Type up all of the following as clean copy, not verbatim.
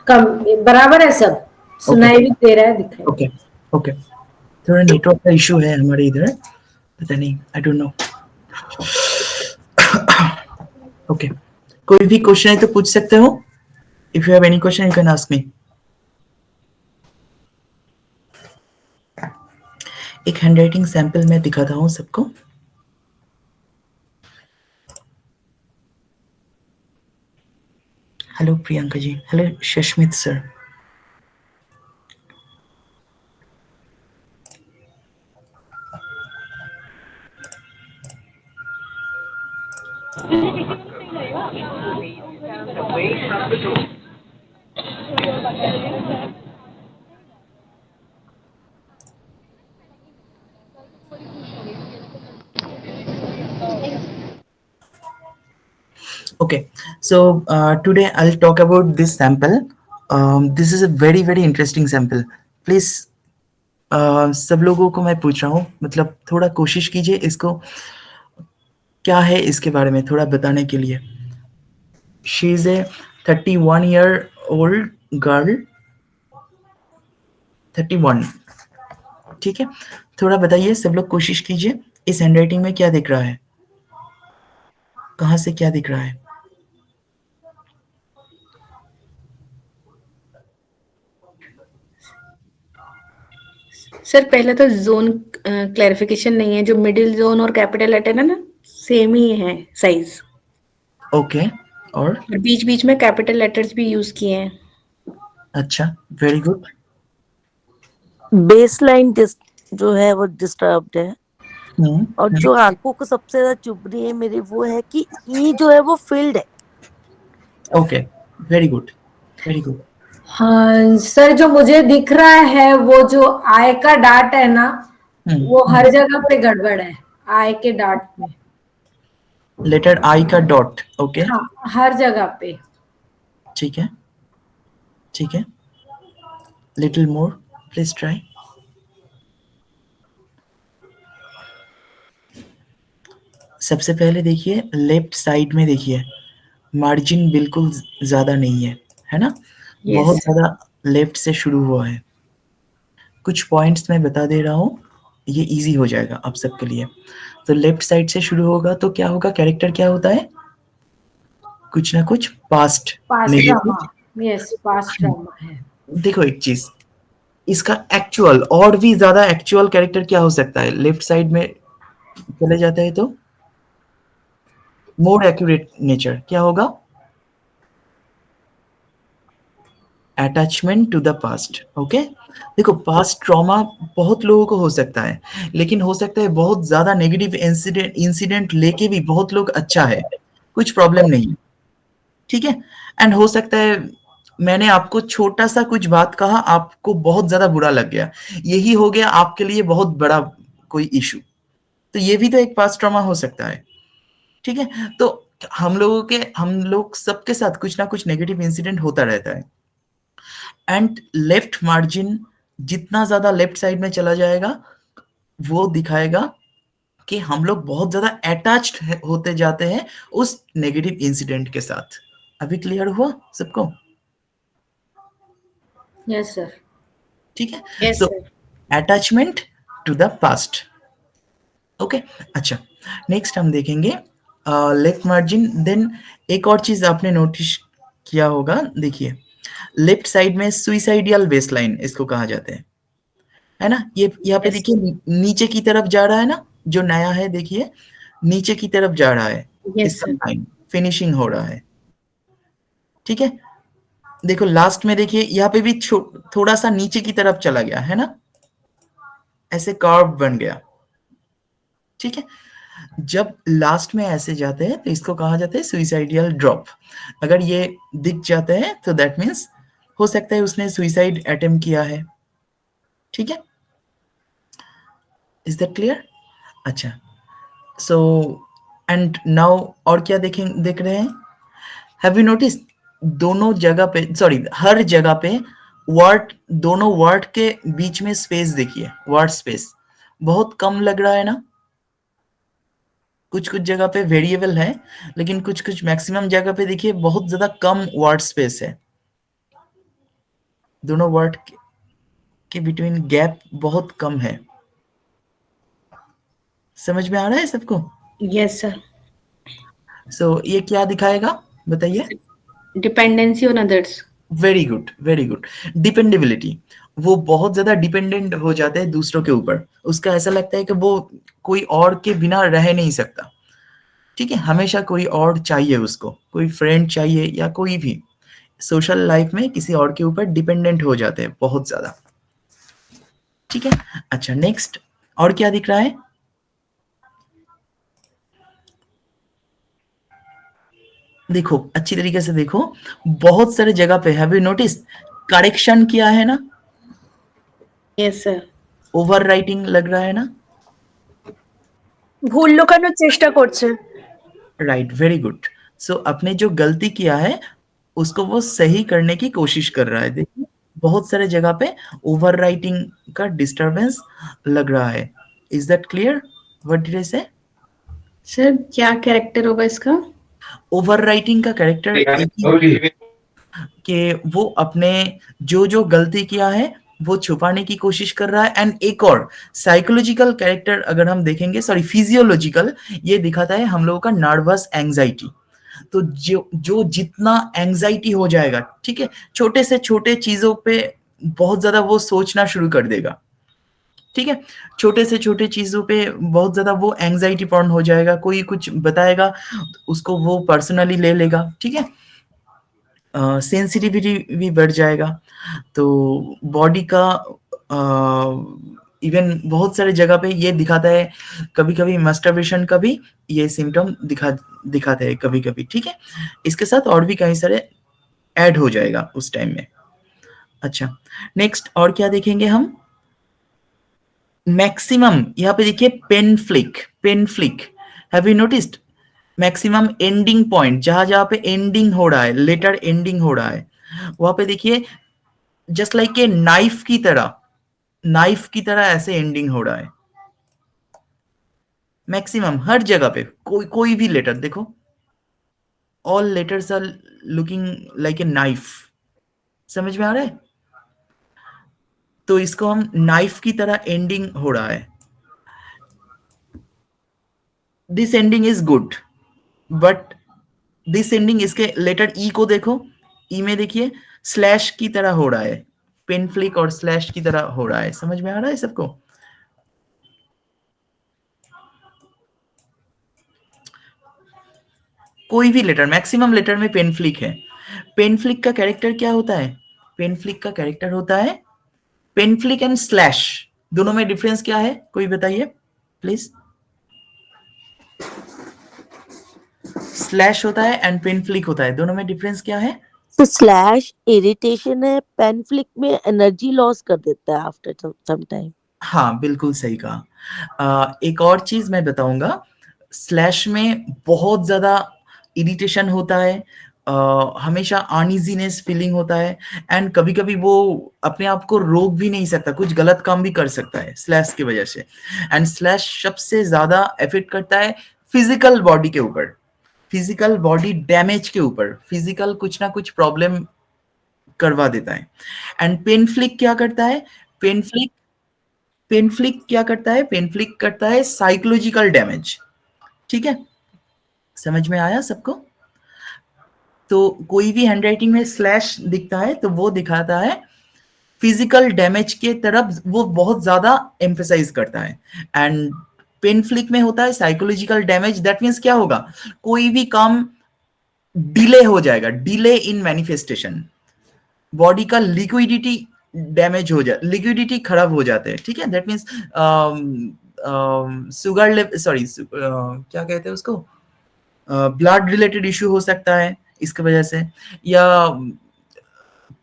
कम बराबर है सब, सुनाई भी दे रहा है, दिखाई। ओके ओके, थोड़ा नेटवर्क का इशू है हमारे इधर, पता नहीं, आई डोंट नो। ओके, कोई भी क्वेश्चन है तो पूछ सकते हो। If you have any question you can ask me. एक हैंडराइटिंग सैंपल मैं दिखाता हूँ सबको। Hello Priyanka ji, hello Shashmit sir. Okay, so today I'll talk about this sample. This is a very very interesting sample. Please सब लोगों को मैं पूछ रहा हूँ, मतलब थोड़ा कोशिश कीजिए इसको क्या है इसके बारे में थोड़ा बताने के लिए। She is a 31-year-old girl, 31, ठीक है। थोड़ा बताइए, सब लोग कोशिश कीजिए, इस हैंडराइटिंग में क्या दिख रहा है, कहाँ से क्या दिख रहा है। सर पहले तो जोन क्लैरिफिकेशन नहीं है, जो मिडिल जोन और कैपिटल लेटर है ना, सेम ही है साइज। ओके, और बीच बीच में कैपिटल लेटर्स भी यूज किए हैं। अच्छा, वेरी गुड। बेस लाइन जो है वो डिस्टर्ब्ड है, और जो आंखों को सबसे ज्यादा चुभ रही है मेरी वो है कि ई जो है वो फील्ड है। Okay, very good, very good. हाँ सर, जो मुझे दिख रहा है वो जो आय का डाट है ना, वो हर जगह पे गड़बड़ है, आय के डाट में। लेटर आई का डॉट, ओके। हाँ, हर जगह पे। ठीक है, ठीक है, लिटिल मोर प्लीज ट्राई। सबसे पहले देखिए लेफ्ट साइड में, देखिए मार्जिन बिल्कुल ज्यादा नहीं है ना, बहुत ज्यादा लेफ्ट से शुरू हुआ है। कुछ पॉइंट्स मैं बता दे रहा हूँ, ये इजी हो जाएगा आप सबके लिए। तो लेफ्ट साइड से शुरू होगा तो क्या होगा, कैरेक्टर क्या होता है, कुछ ना कुछ past past drama, negative. Yes past drama है। देखो एक चीज, इसका एक्चुअल और भी ज्यादा एक्चुअल कैरेक्टर क्या हो सकता है, लेफ्ट साइड में चले जाता है तो मोर एक्यूरेट नेचर क्या होगा, attachment to the past. Okay, देखो पास्ट ट्रॉमा बहुत लोगों को हो सकता है, लेकिन हो सकता है बहुत ज्यादा नेगेटिव इंसिडेंट लेके भी बहुत लोग अच्छा है, कुछ प्रॉब्लम नहीं है, ठीक है। एंड हो सकता है मैंने आपको छोटा सा कुछ बात कहा, आपको बहुत ज्यादा बुरा लग गया, यही हो गया आपके लिए बहुत बड़ा कोई इशू, तो ये भी तो एक पास्ट ट्रॉमा हो सकता है, ठीक है। तो हम लोग सबके साथ कुछ ना कुछ नेगेटिव इंसिडेंट होता रहता है। एंड लेफ्ट मार्जिन जितना ज्यादा लेफ्ट साइड में चला जाएगा वो दिखाएगा कि हम लोग बहुत ज्यादा अटैच्ड होते जाते हैं उस नेगेटिव इंसिडेंट के साथ। अभी क्लियर हुआ सबको? Yes sir. ठीक है, yes so sir. Attachment to the past. Okay, अच्छा, नेक्स्ट हम देखेंगे लेफ्ट मार्जिन। देन एक और चीज आपने नोटिस किया होगा, देखिए लेफ्ट साइड में सुइसाइडियल बेसलाइन इसको कहा जाता है ना। ये यहाँ पे देखिए नीचे की तरफ जा रहा है ना, जो नया है देखिए नीचे की तरफ जा रहा है, यस इसका सर। लाइन फिनिशिंग हो रहा है, ठीक है। देखो लास्ट में देखिए यहाँ पे भी थोड़ा सा नीचे की तरफ चला गया है ना, ऐसे कर्व बन गया, ठीक है। जब लास्ट में ऐसे जाते हैं तो इसको कहा जाता है सुइसाइडियल ड्रॉप। अगर ये दिख जाते हैं तो दैट मीन्स हो सकता है उसने सुइसाइड अटेम्प्ट किया है, ठीक है। Is that clear? अच्छा, सो एंड नाउ और क्या देख रहे हैं, हैव यू नोटिस दोनों जगह पे, सॉरी हर जगह पे वर्ड, दोनों वर्ड के बीच में स्पेस देखिए, वर्ड स्पेस बहुत कम लग रहा है ना। कुछ कुछ जगह पे वेरिएबल है, लेकिन कुछ कुछ मैक्सिमम जगह पे देखिए बहुत ज्यादा कम वर्ड स्पेस है, दोनों वर्ड के बिटवीन गैप बहुत कम है। समझ में आ रहा है सबको? Yes sir. सो ये क्या दिखाएगा बताइए? Dependency on others. Very good, very good. Dependability, वो बहुत ज्यादा डिपेंडेंट हो जाते हैं दूसरों के ऊपर, उसका ऐसा लगता है कि वो कोई और के बिना रह नहीं सकता। ठीक है, हमेशा कोई और चाहिए उसको, कोई फ्रेंड चाहिए या कोई भी सोशल लाइफ में किसी और के ऊपर डिपेंडेंट हो जाते हैं बहुत ज्यादा। ठीक है, अच्छा नेक्स्ट और क्या दिख रहा है? देखो अच्छी तरीके से देखो, बहुत सारे जगह पे हैव यू नोटिस करेक्शन किया है ना? Yes sir. ओवर राइटिंग लग रहा है ना? ভুল লুকানোর চেষ্টা করছে। Right, very good. सो अपने जो गलती किया है उसको वो सही करने की कोशिश कर रहा है। देखिए बहुत सारे जगह पे ओवर राइटिंग का डिस्टरबेंस लग रहा है। Is that clear what did I से? सर क्या कैरेक्टर होगा इसका? ओवर राइटिंग का कैरेक्टर कि वो अपने जो जो गलती किया है वो छुपाने की कोशिश कर रहा है। एंड एक और साइकोलॉजिकल कैरेक्टर अगर हम देखेंगे, सॉरी फिजियोलॉजिकल, ये दिखाता है हम लोगों का नर्वस एंजाइटी। तो जो जो जितना एंजाइटी हो जाएगा, ठीक है, छोटे से छोटे चीजों पे बहुत ज्यादा वो सोचना शुरू कर देगा। ठीक है, छोटे से छोटे चीजों पे बहुत ज्यादा वो एंजाइटी प्रॉन हो जाएगा। कोई कुछ बताएगा उसको वो पर्सनली ले लेगा। ठीक है, सेंसिटिविटी भी बढ़ जाएगा। तो बॉडी का इवन बहुत सारे जगह पे ये दिखाता है, कभी कभी मस्टरबेशन का भी ये सिम्टम दिखाते हैं कभी कभी। ठीक है, इसके साथ और भी कई सारे ऐड हो जाएगा उस टाइम में। अच्छा नेक्स्ट और क्या देखेंगे हम? मैक्सिमम, यहाँ पे देखिए pen flick, pen flick, have you noticed? Maximum ending point, जहां जहां पे एंडिंग हो रहा है, लेटर एंडिंग हो रहा है, वहां पे देखिए जस्ट लाइक ए नाइफ की तरह, नाइफ की तरह ऐसे एंडिंग हो रहा है। मैक्सिमम हर जगह पे कोई कोई भी लेटर देखो, all letters are looking like a knife. समझ में आ रहा है? तो इसको हम नाइफ की तरह एंडिंग हो रहा है। This ending is good, but this ending, इसके लेटर ई को देखो, ई में देखिए स्लैश की तरह हो रहा है, पेन फ्लिक और स्लैश की तरह हो रहा है। समझ में आ रहा है सबको? कोई भी लेटर, मैक्सिमम लेटर में पेन फ्लिक है। पेन फ्लिक का कैरेक्टर क्या होता है? पेन फ्लिक का कैरेक्टर होता है, पेन फ्लिक एंड स्लैश दोनों में डिफरेंस क्या है कोई बताइए प्लीज? स्लैश होता है एंड पेन फ्लिक होता है, दोनों में डिफरेंस क्या है? तो स्लैश इरिटेशन है, पेन फ्लिक में एनर्जी लॉस कर देता है आफ्टर सम टाइम। हाँ बिल्कुल सही कहा। एक और चीज मैं बताऊंगा, स्लैश में बहुत ज्यादा इरिटेशन होता है, हमेशा अनइजीनेस फीलिंग होता है, एंड कभी कभी वो अपने आप को रोक भी नहीं सकता, कुछ गलत काम भी कर सकता है स्लैश की वजह से। एंड स्लैश सबसे ज्यादा इफेक्ट करता है फिजिकल बॉडी के ऊपर, फिजिकल बॉडी डैमेज के ऊपर, फिजिकल कुछ ना कुछ प्रॉब्लम करवा देता है। एंड पेन फ्लिक क्या करता है? पेन फ्लिक, पेन फ्लिक क्या करता है? पेन फ्लिक करता है साइकोलॉजिकल डैमेज। ठीक है, समझ में आया सबको? तो कोई भी हैंडराइटिंग में स्लैश दिखता है तो वो दिखाता है फिजिकल डैमेज के तरफ, वो बहुत ज्यादा एम्फेसाइज करता है। एंड पेन फ्लिक में होता है साइकोलॉजिकल डैमेज। दैट मीन्स क्या होगा? कोई भी काम डिले हो जाएगा, डिले इन मैनिफेस्टेशन, बॉडी का लिक्विडिटी डैमेज हो जाए, लिक्विडिटी खराब हो जाते हैं। ठीक है, that means sugar level, sorry क्या कहते हैं उसको, ब्लड रिलेटेड इश्यू हो सकता है इसके वजह से, या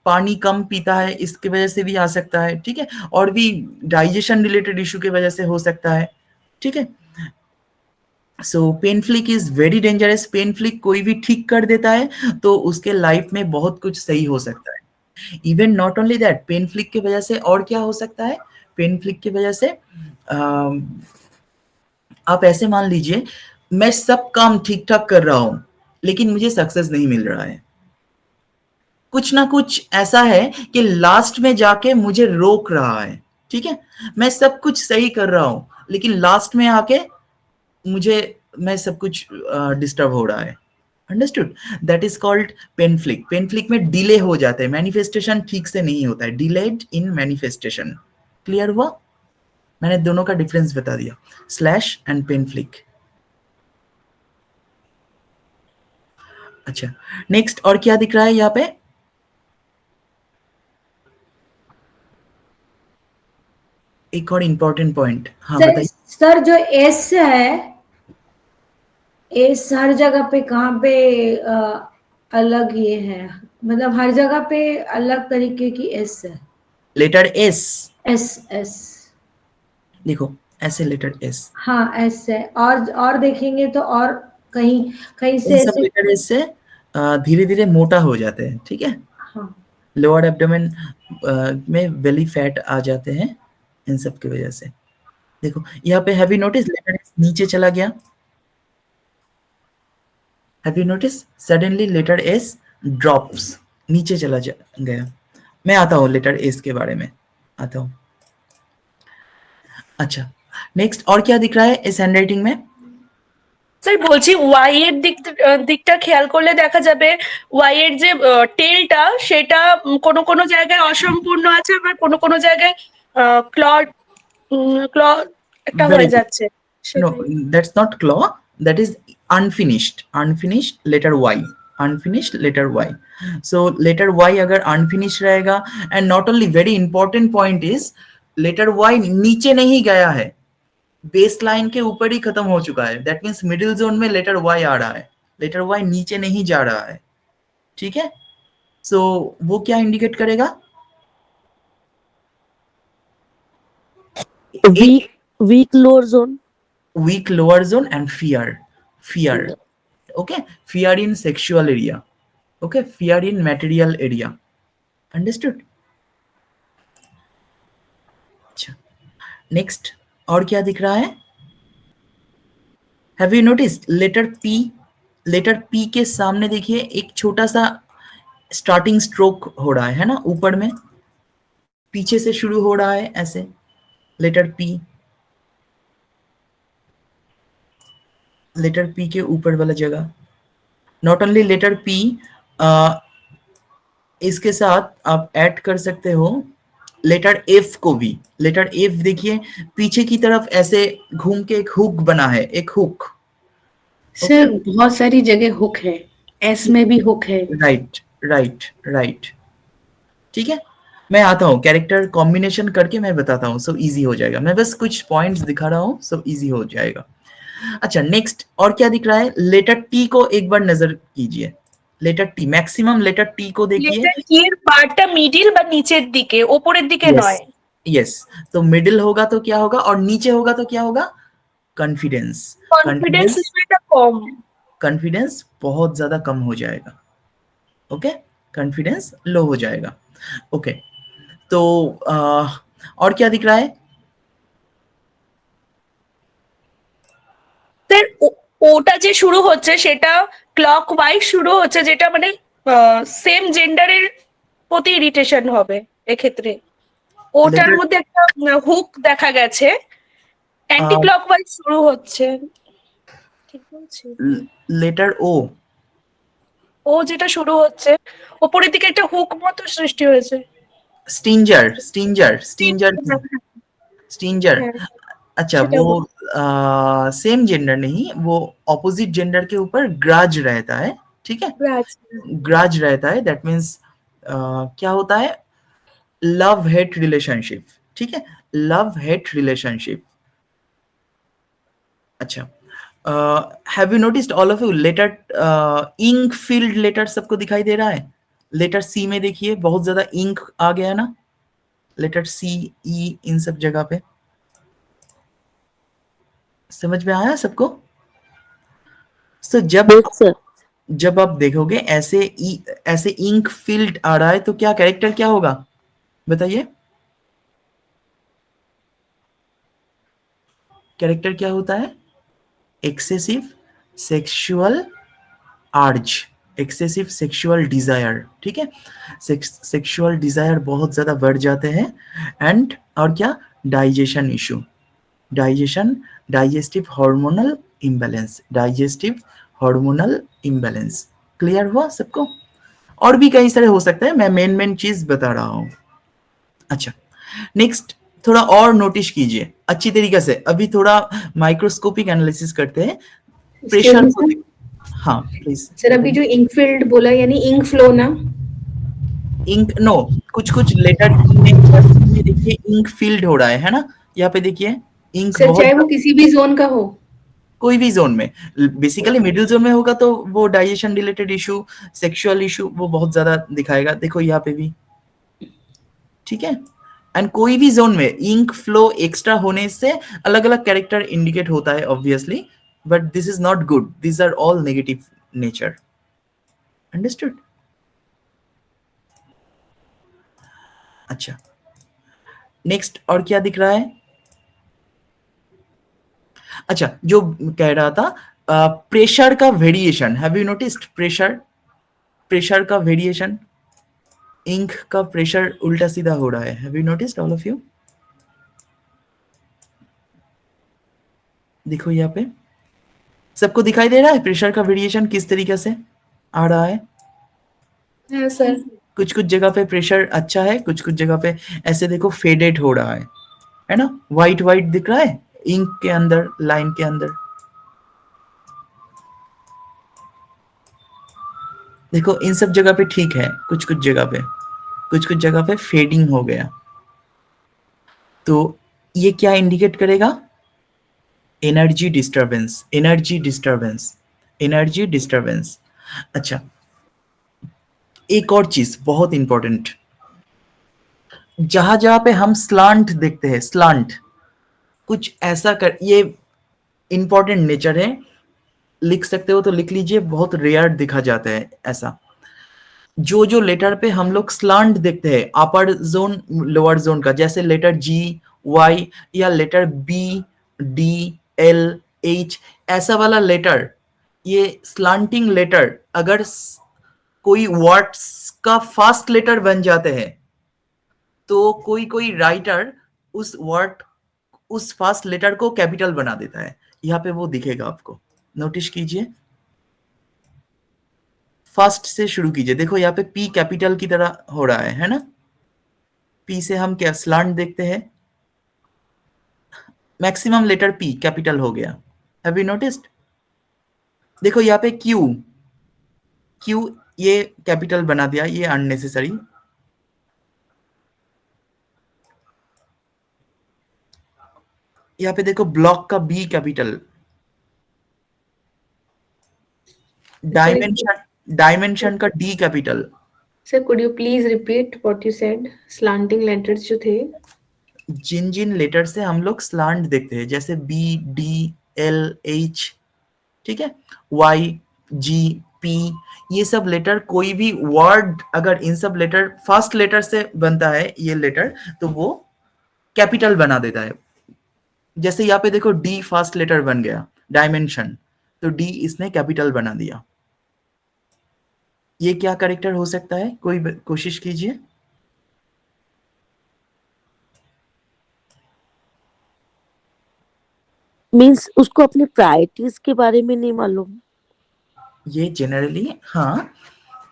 पानी कम पीता है इसके वजह से भी आ सकता है। ठीक है, और भी डाइजेशन रिलेटेड इश्यू की वजह से हो सकता है। ठीक है, so pen flick is very dangerous. Pen flick कोई भी ठीक कर देता है तो उसके लाइफ में बहुत कुछ सही हो सकता है। Even not only that, pen flick की वजह से और क्या हो सकता है? पेन फ्लिक की वजह से आप ऐसे मान लीजिए मैं सब काम ठीक ठाक कर रहा हूं लेकिन मुझे सक्सेस नहीं मिल रहा है। कुछ ना कुछ ऐसा है कि लास्ट में जाके मुझे रोक रहा है, ठीक है, मैं सब कुछ सही कर रहा हूं लेकिन लास्ट में आके मुझे मैं सब कुछ डिस्टर्ब हो रहा है। Understood? That is called pen flick. Pen flick में डिले हो जाता है, मैनिफेस्टेशन ठीक से नहीं होता है, डिलेड इन मैनिफेस्टेशन। क्लियर हुआ? मैंने दोनों का डिफरेंस बता दिया, स्लैश एंड पेनफ्लिक। अच्छा, नेक्स्ट और क्या दिख रहा है यहाँ पे? एक और इंपॉर्टेंट पॉइंट, हाँ बताइए। सर जो एस है, एस हर जगह पे कहाँ पे अलग ये है, मतलब हर जगह पे अलग तरीके की एस है। लेटर एस, एस एस देखो ऐसे लेटर एस, हाँ एस है, और देखेंगे तो और कहीं कहीं इन से सब ऐसे। लेटर एस से धीरे धीरे मोटा हो जाते हैं, ठीक है, हाँ लोअर एब्डोमेन में बेली फैट आ जाते हैं इन सब की वजह से। देखो यहाँ पे have you notice letter S नीचे चला गया? Have you notice suddenly letter S drops, नीचे चला गया। मैं आता हूँ लेटर एस के बारे में, आता हूँ। अच्छा, नेक्स्ट और क्या दिख रहा है इस हैंडराइटिंग में? স্যার বলছি ওয়াই এর দিকটা খেয়াল করলে দেখা যাবে ওয়াই এর যে টেলটা সেটা কোনো কোনো জায়গায় অসম্পূর্ণ আছে, আবার কোনো কোনো জায়গায় ক্ল ক্ল একটা Very হয়ে good. যাচ্ছে No, সেটাই। that's not claw, that is unfinished, unfinished letter Y, unfinished letter Y. So letter Y अगर unfinished रहेगा, and not only, very important point is letter Y नीचे नहीं गया है, बेस लाइन के ऊपर ही खत्म हो चुका है, दैट मीन्स मिडिल जोन में लेटर Y आ रहा है, लेटर Y नीचे नहीं जा रहा है, ठीक है। सो वो क्या इंडिकेट करेगा? weak lower zone, weak lower zone and fear, okay, fear in sexual area, okay, fear in material area, understood? अच्छा, नेक्स्ट और क्या दिख रहा है? Have you notice letter P, letter P के सामने देखिए एक छोटा सा स्टार्टिंग स्ट्रोक हो रहा है ना, ऊपर में पीछे से शुरू हो रहा है ऐसे, लेटर पी, लेटर पी के ऊपर वाला जगह। नॉट ओनली लेटर पी, इसके साथ आप ऐड कर सकते हो लेटर एफ को भी। लेटर एफ देखिए पीछे की तरफ ऐसे घूम के एक हुक बना है, एक हुक। सर बहुत सारी जगह हुक है, एस में भी हुक है। राइट राइट राइट, ठीक है, मैं आता हूँ कैरेक्टर कॉम्बिनेशन करके मैं बताता हूँ, सो इजी हो जाएगा, मैं बस कुछ पॉइंट्स दिखा रहा हूँ, सो इजी हो जाएगा। अच्छा, नेक्स्ट और क्या दिख रहा है? लेटर टी को एक बार नजर कीजिए, letter T, maximum letter T को देखिए। লেটার টি এর পার্টটা মিডিল বা নিচের দিকে, ওপরের দিকে নয়। यस, तो मिडिल होगा तो क्या होगा और नीचे होगा तो क्या होगा? कॉन्फिडेंस, কনফিডেন্স লেভেলটা कम। कॉन्फिडेंस बहुत ज्यादा कम हो जाएगा, ओके, कॉन्फिडेंस लो हो जाएगा, ओके। तो और क्या दिख रहा है? স্যার ওটা যে শুরু হচ্ছে সেটা ক্লক ওয়াইজ শুরু হচ্ছে, যেটা মানে সেম জেন্ডারের প্রতি ইরিটেশন হবে এক্ষেত্রে। ওটার Letter- মধ্যে একটা হুক দেখা গেছে, অ্যান্টি ক্লক ওয়াইজ শুরু হচ্ছে, ঠিক বলছি? लेटर ओ, ও যেটা শুরু হচ্ছে ওপরের দিকে একটা হুক মতো সৃষ্টি হয়েছে। स्टिंजर, स्टिंजर, स्टिंजर, स्टिंजर। হ্যাঁ, अच्छा, সেটা वो सेम जेंडर नहीं, वो ऑपोजिट जेंडर के ऊपर ग्राज रहता है, ठीक है, ग्राज रहता है, दैट मीन्स क्या होता है? लव हेट रिलेशनशिप, ठीक है, लव हेट रिलेशनशिप। अच्छा, have you noticed all of you letter ink filled letter सबको दिखाई दे रहा है? लेटर सी में देखिए बहुत ज्यादा इंक आ गया ना, लेटर सी, ई, इन सब जगह पे समझ में आया सबको? तो yes sir, जब आप देखोगे ऐसे इंक फील्ड आ रहा है तो क्या कैरेक्टर क्या होगा बताइए? कैरेक्टर क्या होता है? Excessive sexual urge, excessive sexual desire, ठीक है, सेक्सुअल डिजायर बहुत ज्यादा बढ़ जाते हैं। एंड और क्या, digestion issue, digestion, digestive hormonal imbalance, digestive hormonal imbalance. Clear हुआ सबको? और भी कई सारे हो सकते हैं, मैं मेन चीज बता रहा हूं। अच्छा, नेक्स्ट थोड़ा और नोटिस कीजिए अच्छी तरीके से। अभी थोड़ा माइक्रोस्कोपिक एनालिसिस करते हैं प्रेशर को। हाँ प्लीज सर, अभी जो इंक फील्ड बोला यानी इंक फ्लो ना? इंक नो, कुछ लेटर ई में देखिए इंक फील्ड हो रहा है ना, यहाँ पे देखिए इंक सर, बहुत, चाहे वो किसी भी जोन का हो। कोई भी जोन में, बेसिकली मिडिल जोन में होगा तो वो digestion related issue, sexual issue वो बहुत ज्यादा दिखाएगा। देखो यहाँ पे भी, ठीक है। एंड कोई भी जोन में इंक फ्लो एक्स्ट्रा होने से अलग अलग कैरेक्टर इंडिकेट होता है obviously, but this is not good, this are all negative nature. Understood? अच्छा, नेक्स्ट और क्या दिख रहा है? अच्छा, जो कह रहा था प्रेशर का variation, have you noticed pressure का वेरिएशन, इंक का प्रेशर उल्टा सीधा हो रहा है, have you noticed all of you? देखो यहाँ पे सबको दिखाई दे रहा है प्रेशर का वेरिएशन किस तरीके से आ रहा है? हाँ सर। कुछ जगह पे प्रेशर अच्छा है, कुछ जगह पे ऐसे देखो फेडेड हो रहा है ना, व्हाइट दिख रहा है इंक के अंदर, लाइन के अंदर। देखो इन सब जगह पे ठीक है, कुछ जगह पे फेडिंग हो गया। तो ये क्या इंडिकेट करेगा? Energy disturbance. अच्छा, एक और चीज बहुत इंपॉर्टेंट, जहां पे हम स्लांट देखते हैं, स्लांट कुछ ऐसा कर, ये इंपॉर्टेंट नेचर है, लिख सकते हो तो लिख लीजिए, बहुत रेयर दिखा जाता है ऐसा। जो लेटर पे हम लोग स्लांट देखते हैं, अपर जोन लोअर जोन का, जैसे लेटर जी, वाई या letter B, D, L, H, ऐसा वाला लेटर, ये स्लांटिंग लेटर अगर कोई वर्ड्स का फास्ट लेटर बन जाते हैं तो कोई राइटर उस फास्ट लेटर को कैपिटल बना देता है। यहाँ पे वो दिखेगा आपको, नोटिस कीजिए। फर्स्ट से शुरू कीजिए, देखो यहाँ पे पी कैपिटल की तरह हो रहा है ना, पी से हम क्या स्लांट देखते हैं, मैक्सिमम लेटर पी कैपिटल हो गया। Have you noticed? देखो यहाँ पे क्यू ये कैपिटल बना दिया, ये अननेसेसरी। यहाँ पे देखो ब्लॉक का बी कैपिटल, डायमेंशन का D capital. Sir, could you please repeat what you said? Slanting letters जो थे, जिन लेटर से हम लोग स्लांट देखते हैं, जैसे बी, डी, एल, एच, ठीक है, वाई, जी, पी, ये सब लेटर, कोई भी वर्ड अगर इन सब लेटर फर्स्ट लेटर से बनता है ये लेटर, तो वो कैपिटल बना देता है। जैसे यहाँ पे देखो डी फर्स्ट लेटर बन गया, डायमेंशन, तो डी इसने कैपिटल बना दिया। ये क्या कैरेक्टर हो सकता है, कोई कोशिश कीजिए। मीन्स उसको अपनी प्रायोरिटीज के बारे में नहीं मालूम। ये जनरली, हाँ,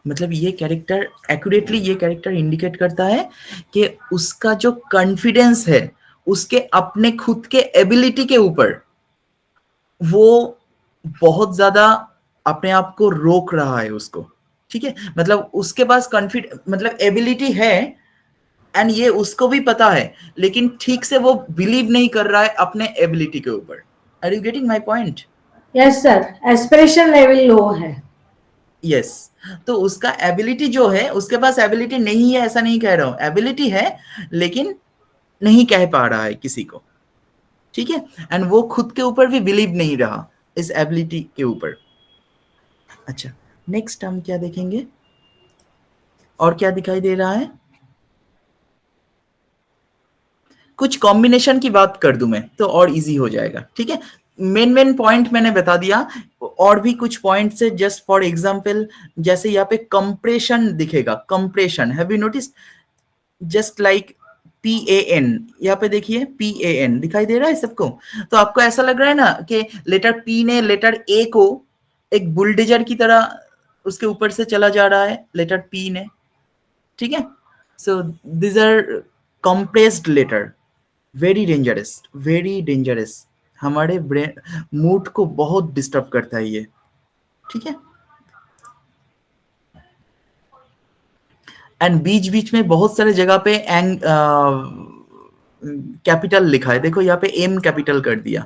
मतलब ये कैरेक्टर एक्यूरेटली ये कैरेक्टर इंडिकेट करता है कि उसका जो कॉन्फिडेंस है उसके अपने खुद के एबिलिटी के ऊपर, वो बहुत ज्यादा अपने आप को रोक रहा है उसको, ठीक है, मतलब उसके पास मतलब एबिलिटी है एंड ये उसको भी पता है, लेकिन ठीक से वो बिलीव नहीं कर रहा है अपने एबिलिटी के ऊपर। Are you getting my point? Yes sir, aspiration level low है। यस, तो उसका एबिलिटी जो है, उसके पास एबिलिटी नहीं है ऐसा नहीं कह रहा हूं, एबिलिटी है लेकिन नहीं कह पा रहा है किसी को, ठीक है, एंड वो खुद के ऊपर भी बिलीव नहीं रहा इस एबिलिटी के ऊपर। अच्छा, नेक्स्ट हम क्या देखेंगे, और क्या दिखाई दे रहा है? कुछ कॉम्बिनेशन की बात कर दूं मैं तो और इजी हो जाएगा, ठीक है। मेन पॉइंट मैंने बता दिया, और भी कुछ पॉइंट्स है जस्ट फॉर एग्जांपल, जैसे यहाँ पे कंप्रेशन दिखेगा, compression, have you notice, just like PAN, यहाँ पे देखिए PAN दिखाई दे रहा है सबको। तो आपको ऐसा लग रहा है ना कि लेटर P ने लेटर A को एक बुलडोजर की तरह उसके ऊपर से चला जा रहा है, लेटर P ने, ठीक है। So this are compressed letter, very dangerous, very dangerous, हमारे ब्रेन मूड को बहुत डिस्टर्ब करता है ये, ठीक है। एंड बीच बीच में बहुत सारे जगह पे कैपिटल लिखा है, देखो यहाँ पे एम कैपिटल कर दिया।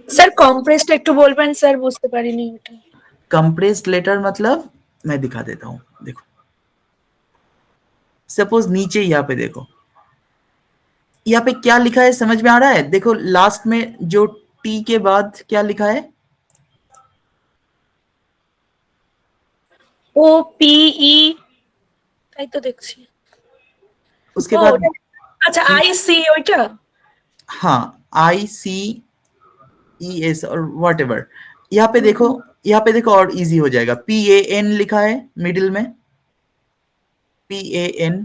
স্যার কম্প্রেসড একটু বলবেন স্যার, বুঝতে পারিনি ওটা। कंप्रेस्ड लेटर मतलब मैं दिखा देता हूं, देखो सपोज नीचे यहाँ पे देखो, यहाँ पे क्या लिखा है समझ में आ रहा है? देखो लास्ट में जो टी के बाद क्या लिखा है, OPE, তাই তো দেখছি। उसके ও बाद ওটা, আচ্ছা IC ওইটা। हाँ ICES और वॉट एवर, यहाँ पे देखो, यहाँ पे देखो और इजी हो जाएगा, PAN लिखा है मिडिल में, PAN।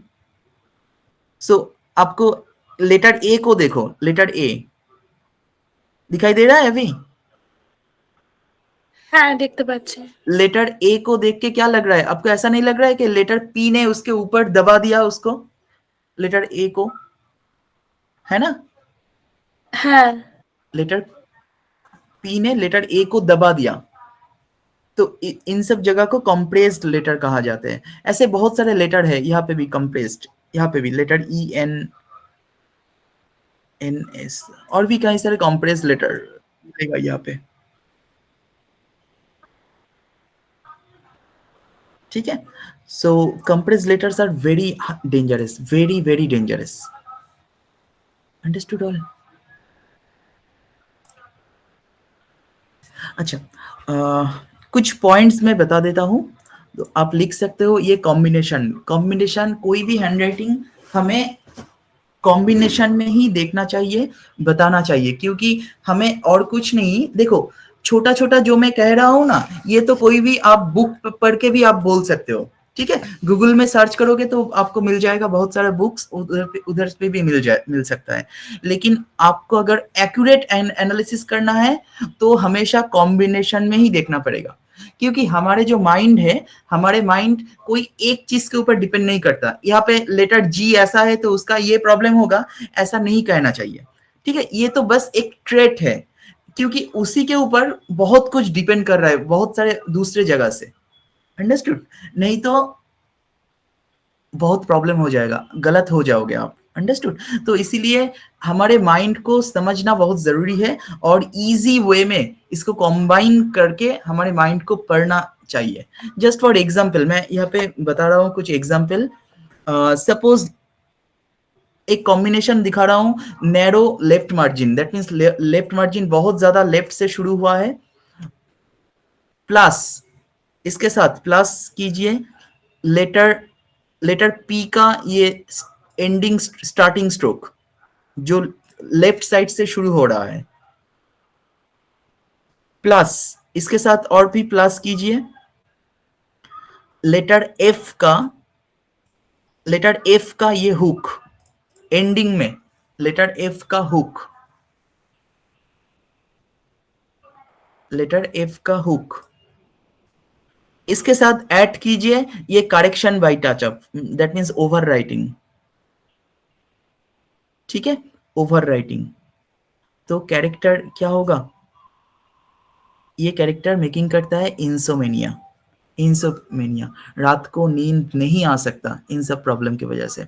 सो आपको लेटर ए को देखो, लेटर ए दिखाई दे रहा है अभी? হ্যাঁ দেখতে পাচ্ছি। लेटर ए को देख के क्या लग रहा है आपको? ऐसा नहीं लग रहा है कि लेटर पी ने उसके ऊपर दबा दिया उसको, लेटर ए को, है ना? হ্যাঁ लेटर पी ने लेटर ए को दबा दिया, तो इन सब जगह को कंप्रेस्ड लेटर कहा जाते हैं। ऐसे बहुत सारे लेटर है, यहाँ पे भी कंप्रेस्ड, यहाँ पे भी लेटर ENNS और भी कई सारे कंप्रेस्ड लेटर मिलेगा यहाँ पे, ठीक है। So compressed letters are very dangerous, very very dangerous, understood all? अच्छा, कुछ पॉइंट्स मैं बता देता हूं, तो आप लिख सकते हो। ये कॉम्बिनेशन, कॉम्बिनेशन कोई भी हैंडराइटिंग हमें कॉम्बिनेशन में ही देखना चाहिए, बताना चाहिए, क्योंकि हमें और कुछ नहीं, देखो छोटा छोटा जो मैं कह रहा हूं ना, ये तो कोई भी आप बुक पढ़ के भी आप बोल सकते हो, ठीक है। गूगल में सर्च करोगे तो आपको मिल जाएगा बहुत सारे बुक्स, उधर पे भी मिल सकता है। लेकिन आपको अगर एक्यूरेट एनालिसिस करना है तो हमेशा कॉम्बिनेशन में ही देखना पड़ेगा, क्योंकि हमारे जो माइंड है, हमारे माइंड कोई एक चीज के ऊपर डिपेंड नहीं करता। यहाँ पे लेटर जी ऐसा है तो उसका ये प्रॉब्लम होगा, ऐसा नहीं कहना चाहिए, ठीक है। ये तो बस एक ट्रेट है, क्योंकि उसी के ऊपर बहुत कुछ डिपेंड कर रहा है बहुत सारे दूसरे जगह से, अंडरस्टूड? नहीं तो बहुत प्रॉब्लम हो जाएगा, गलत हो जाओगे आप, अंडरस्टूड? तो इसीलिए हमारे माइंड को समझना बहुत जरूरी है, और इजी वे में इसको कंबाइन करके हमारे माइंड को पढ़ना चाहिए। जस्ट फॉर एग्जांपल मैं यहाँ पे बता रहा हूँ कुछ एग्जांपल। सपोज एक कॉम्बिनेशन दिखा रहा हूं, narrow left margin, that means left margin बहुत ज्यादा लेफ्ट से शुरू हुआ है, प्लस इसके साथ प्लस कीजिए लेटर पी का ये एंडिंग स्टार्टिंग स्ट्रोक जो लेफ्ट साइड से शुरू हो रहा है, प्लस इसके साथ और भी प्लस कीजिए लेटर एफ का ये हुक एंडिंग में, लेटर एफ का हुक, लेटर एफ का हुक, इसके साथ ऐड कीजिए ये correction by touch up, that means over writing, ठीक है, ओवर राइटिंग। तो कैरेक्टर क्या होगा? ये कैरेक्टर मेकिंग करता है इंसोमेनिया, इंसोमेनिया, रात को नींद नहीं आ सकता इन सब प्रॉब्लम की वजह से,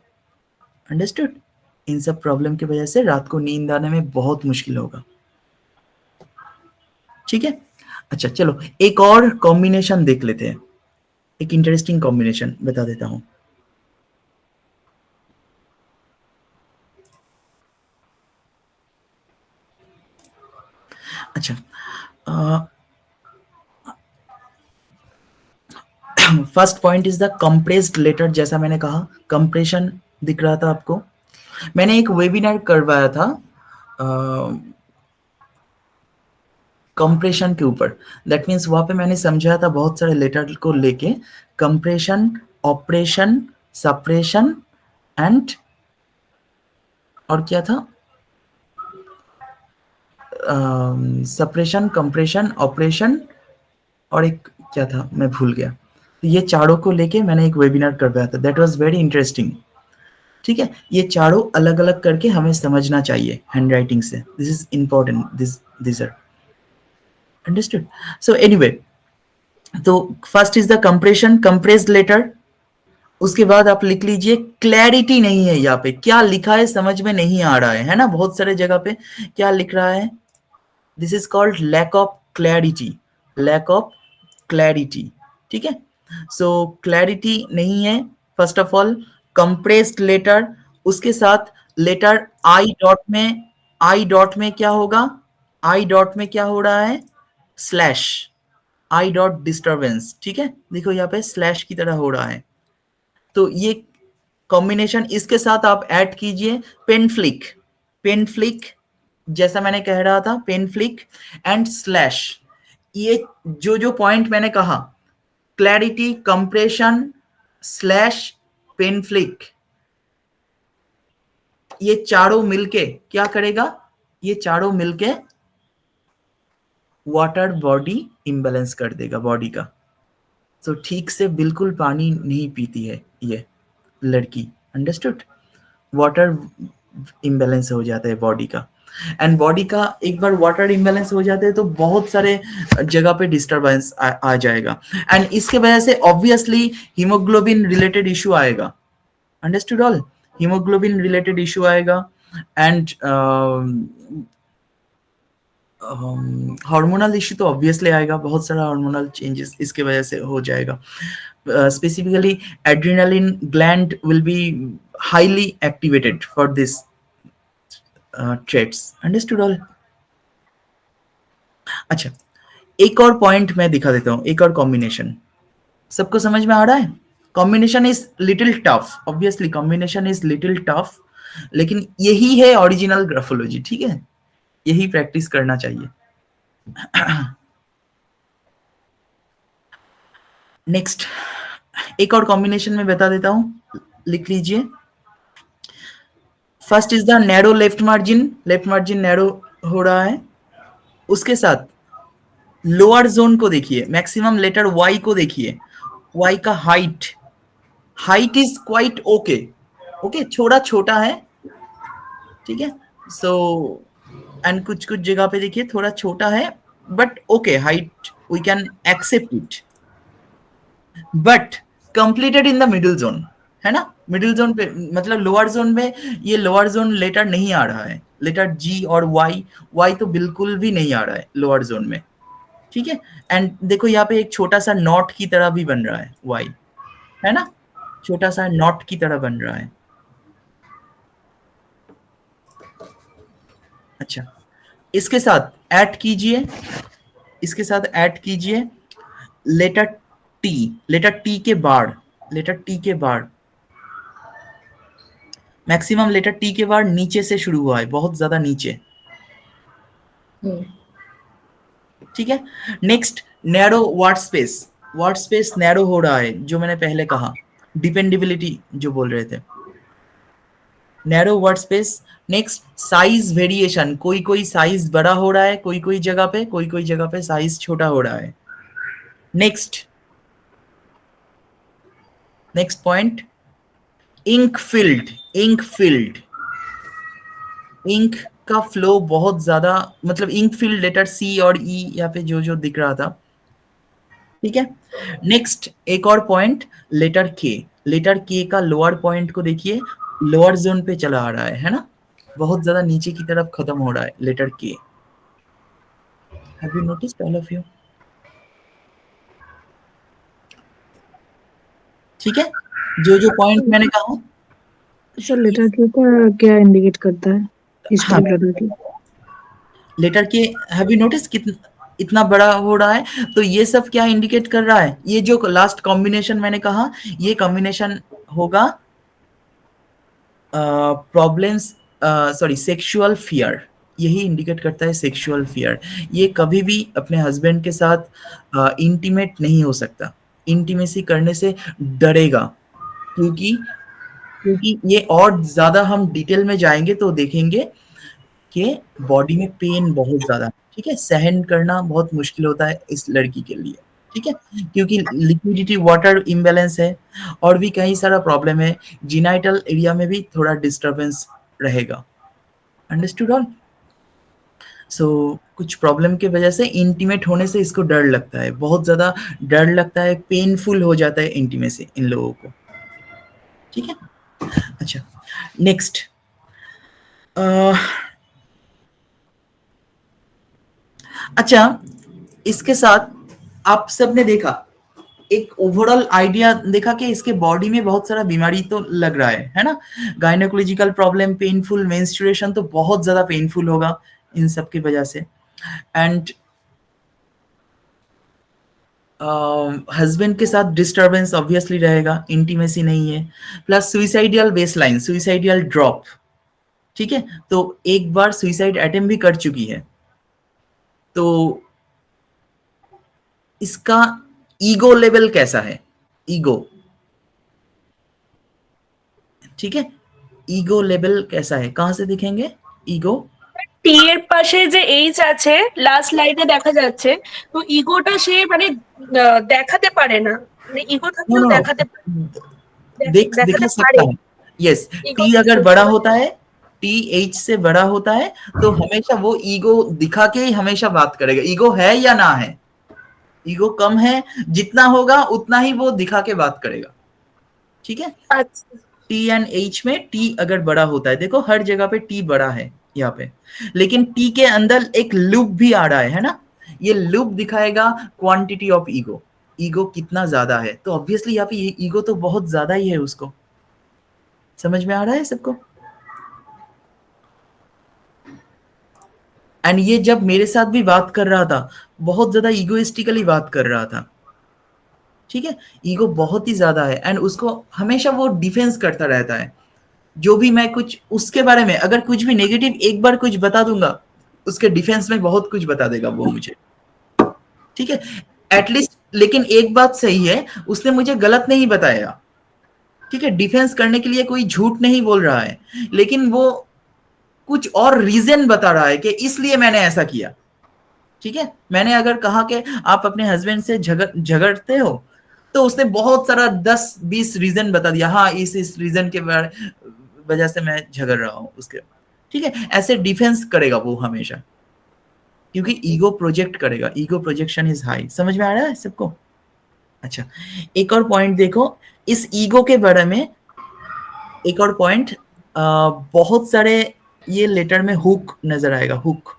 अंडरस्टूड? इन सब प्रॉब्लम की वजह से रात को नींद आने में बहुत मुश्किल होगा, ठीक है। अच्छा चलो एक और कॉम्बिनेशन देख लेते हैं, एक इंटरेस्टिंग कॉम्बिनेशन बता देता हूं। अच्छा, first point is the compressed letter, जैसा मैंने कहा कंप्रेशन दिख रहा था आपको। मैंने एक वेबिनार करवाया था कंप्रेशन के ऊपर। दैट मीन्स वहाँ पे मैंने समझाया था बहुत सारे लेटर को लेके, कंप्रेशन, ऑपरेशन, सप्रेशन एंड और क्या था, सप्रेशन, कंप्रेशन, ऑपरेशन और एक क्या था मैं भूल गया। तो ये चारों को लेके मैंने एक वेबिनार करवाया था, दैट वाज वेरी इंटरेस्टिंग। ठीक है, ये चारों अलग अलग करके हमें समझना चाहिए हैंड राइटिंग से, this is important, this are understood. So anyway, तो first is the compression, compressed letter. उसके बाद आप लिख लीजिए क्लैरिटी नहीं है, यहाँ पे क्या लिखा है समझ में नहीं आ रहा है ना, बहुत सारे जगह पे क्या लिख रहा है, this is called lack of clarity, lack of clarity. ठीक है, सो क्लैरिटी नहीं है first of all, compressed letter. उसके साथ लेटर आई डॉट में, आई डॉट में क्या होगा, आई डॉट में क्या हो रहा है, स्लैश, आई डॉट डिस्टर्बेंस। ठीक है, देखो यहाँ पे स्लैश की तरह हो रहा है। तो ये कॉम्बिनेशन, इसके साथ आप ऐड कीजिए पेन फ्लिक, पेन फ्लिक जैसा मैंने कह रहा था, पेन फ्लिक एंड स्लैश। ये जो जो पॉइंट मैंने कहा, clarity, compression, slash, pen flick, ये चारों मिलके क्या करेगा, ये चारों मिलके वाटर बॉडी इम्बैलेंस कर देगा बॉडी का। तो ठीक से बिल्कुल पानी नहीं पीती है ये लड़की, अंडरस्टूड। वाटर इम्बैलेंस हो जाता है बॉडी का, एंड बॉडी का एक बार वाटर इम्बैलेंस हो जाते हैं तो बहुत सारे जगह पे डिस्टरबेंस आ जाएगा, एंड इसके वजह से ऑब्वियसली हीमोग्लोबिन रिलेटेड इशू आएगा, understood all, haemoglobin related issue आएगा, एंड हार्मोनल इशू तो ऑब्वियसली आएगा, बहुत सारा हार्मोनल चेंजेस इसके वजह से हो जाएगा। Specifically adrenaline gland will be highly activated for this traits, understood all. अच्छा, एक और पॉइंट मैं दिखा देता हूँ, एक और कॉम्बिनेशन, सबको समझ में आ रहा है? Combination is little tough, obviously combination is little tough, लेकिन यही है ओरिजिनल ग्राफोलॉजी। ठीक है, यही प्रैक्टिस करना चाहिए। नेक्स्ट एक और कॉम्बिनेशन में बता देता हूं, लिख लीजिए। First is the narrow left margin, left margin narrow हो रहा है, उसके साथ लोअर जोन को देखिए, मैक्सिमम लेटर वाई को देखिए, वाई का height, height is quite okay, okay थोड़ा छोटा है, ठीक है, सो एंड कुछ कुछ जगह पे देखिए थोड़ा छोटा है, but okay height we can accept it, but completed in the middle zone, है ना, मिडिल जोन पे मतलब लोअर जोन में ये लोअर जोन लेटर नहीं आ रहा है, लेटर जी और वाई, वाई तो बिल्कुल भी नहीं आ रहा है लोअर जोन में। ठीक है, एंड देखो यहाँ पे एक छोटा सा नॉट की तरह भी बन रहा है वाई, है ना, छोटा सा नॉट की तरह बन रहा है। अच्छा, इसके साथ ऐड कीजिए, इसके साथ ऐड कीजिए लेटर टी, लेटर टी के बाद, लेटर टी के बाद मैक्सिमम लेटर टी के बाद नीचे से शुरू हुआ है, बहुत ज्यादा नीचे। ठीक है, next narrow word space, word space narrow हो रहा है, जो मैंने पहले कहा डिपेंडेबिलिटी जो बोल रहे थे, narrow word space. Next size variation, कोई कोई साइज बड़ा हो रहा है, कोई कोई जगह पे, कोई कोई जगह पे साइज छोटा हो रहा है। Next, next point, ink filled, ink filled, ink का फ्लो बहुत ज्यादा, मतलब इंक फिल्ड लेटर सी और ई यहाँ पे जो जो दिख रहा था। ठीक है, नेक्स्ट एक और पॉइंट लेटर के, लेटर के का लोअर पॉइंट को देखिए, लोअर जोन पे चला आ रहा है ना, बहुत ज्यादा नीचे की तरफ खत्म हो रहा है लेटर के। Have you noticed all of you? ठीक है, जो जो पॉइंट मैंने कहा, सर लेटर के का क्या इंडिकेट करता है? हाँ, लेटर के हैव यू नोटिस कितना इतना बड़ा हो रहा है, तो ये सब क्या इंडिकेट कर रहा है, ये जो लास्ट कॉम्बिनेशन मैंने कहा, ये कॉम्बिनेशन होगा प्रॉब्लम्स, सॉरी, सेक्सुअल फियर, यही इंडिकेट करता है सेक्सुअल फियर। ये कभी भी अपने हस्बैंड के साथ इंटीमेट नहीं हो सकता, इंटीमेसी करने से डरेगा, क्योंकि क्योंकि ये और ज़्यादा हम डिटेल में जाएंगे तो देखेंगे कि बॉडी में पेन बहुत ज़्यादा है, ठीक है, सहन करना बहुत मुश्किल होता है इस लड़की के लिए, ठीक है, क्योंकि लिक्विडिटी वाटर इम्बैलेंस है और भी कई सारा प्रॉब्लम है, जीनाइटल एरिया में भी थोड़ा डिस्टर्बेंस रहेगा। Understood all? सो कुछ प्रॉब्लम की वजह से इंटीमेट होने से इसको डर लगता है, बहुत ज़्यादा डर लगता है, पेनफुल हो जाता है इंटीमेसी इन लोगों को, ठीक है। अच्छा, नेक्स्ट, अच्छा, इसके साथ आप सबने देखा, एक ओवरऑल आइडिया देखा कि इसके बॉडी में बहुत सारा बीमारी तो लग रहा है ना, गायनेकोलॉजिकल प्रॉब्लम, पेनफुल मेंस्ट्रुएशन तो बहुत ज्यादा पेनफुल होगा इन सब की वजह से, एंड हस्बैंड के साथ डिस्टर्बेंस ऑब्वियसली रहेगा, इंटीमेसी नहीं है, प्लस सुइसाइडियल बेसलाइन, सुइसाइडियल ड्रॉप, ठीक है, तो एक बार सुइसाइड अटेम्प्ट भी कर चुकी है, तो इसका ईगो लेवल कैसा है, ईगो, ठीक है, ईगो लेवल कैसा है, कहां से दिखेंगे ईगो? টি এর পাশে যে এইচ আছে লাস্ট লাইনে দেখা যাচ্ছে, তো ইগোটা সে মানে দেখাতে পারে না, মানে ইগো नो থাকলেও नो, দেখাতে दिखा দেখাতে सकता পারে है, यस, ইগো। टी अगर बड़ा होता है, टी एच से बड़ा होता है, तो हमेशा वो ईगो दिखा के ही हमेशा बात करेगा, ईगो है या ना है, ईगो कम है, जितना होगा उतना ही वो दिखा के बात करेगा, ठीक है। আচ্ছা, टी एंड एच में टी अगर बड़ा होता है, देखो हर जगह पे टी बड़ा है यहाँ पे, लेकिन टी के अंदर एक लूप भी आ रहा है ना, ये लूप दिखाएगा क्वांटिटी ऑफ ईगो, ईगो कितना ज्यादा है, तो ऑब्वियसली यहाँ पे ईगो तो बहुत ज्यादा ही है उसको, समझ में आ रहा है सबको? एंड ये जब मेरे साथ भी बात कर रहा था, बहुत ज्यादा ईगोइस्टिकली बात कर रहा था, ठीक है, ईगो बहुत ही ज्यादा है, एंड उसको हमेशा वो डिफेंस करता रहता है, जो भी मैं कुछ उसके बारे में अगर कुछ भी नेगेटिव एक बार कुछ बता दूंगा, उसके डिफेंस में बहुत कुछ बता देगा वो मुझे, ठीक है, एटलीस्ट, लेकिन एक बात सही है, उसने मुझे गलत नहीं बताया, ठीक है, डिफेंस करने के लिए कोई झूठ नहीं बोल रहा है, लेकिन वो कुछ और रीजन बता रहा है कि इसलिए मैंने ऐसा किया, ठीक है, मैंने अगर कहा कि आप अपने हस्बैंड से झगड़ते हो, तो उसने बहुत सारा 10-20 रीजन बता दिया, हाँ इस रीजन के वजह से मैं झगड़ रहा हूँ उसके, ठीक है, ऐसे डिफेंस करेगा वो हमेशा, क्योंकि ईगो प्रोजेक्ट करेगा, ईगो प्रोजेक्शन इज हाई, समझ में आ रहा है सबको? अच्छा, एक और पॉइंट देखो इस ईगो के बारे में, एक और पॉइंट, बहुत सारे ये लेटर में हुक नजर आएगा, हुक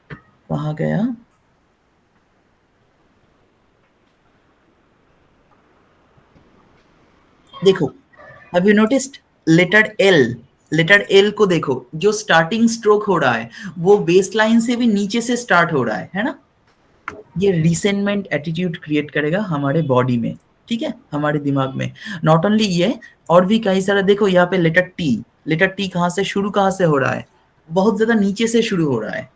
कहाँ गया, देखो, have you noticed letter L, letter L को देखो, जो स्टार्टिंग स्ट्रोक हो रहा है वो बेस लाइन से भी नीचे से स्टार्ट हो रहा है ना, ये रिसेंटमेंट एटीट्यूड क्रिएट करेगा हमारे बॉडी में, ठीक है, हमारे दिमाग में, नॉट ओनली ये, और भी कई सारा, देखो यहाँ पे लेटर टी, लेटर टी कहाँ से शुरू, कहाँ से हो रहा है, बहुत ज्यादा नीचे से शुरू हो रहा है,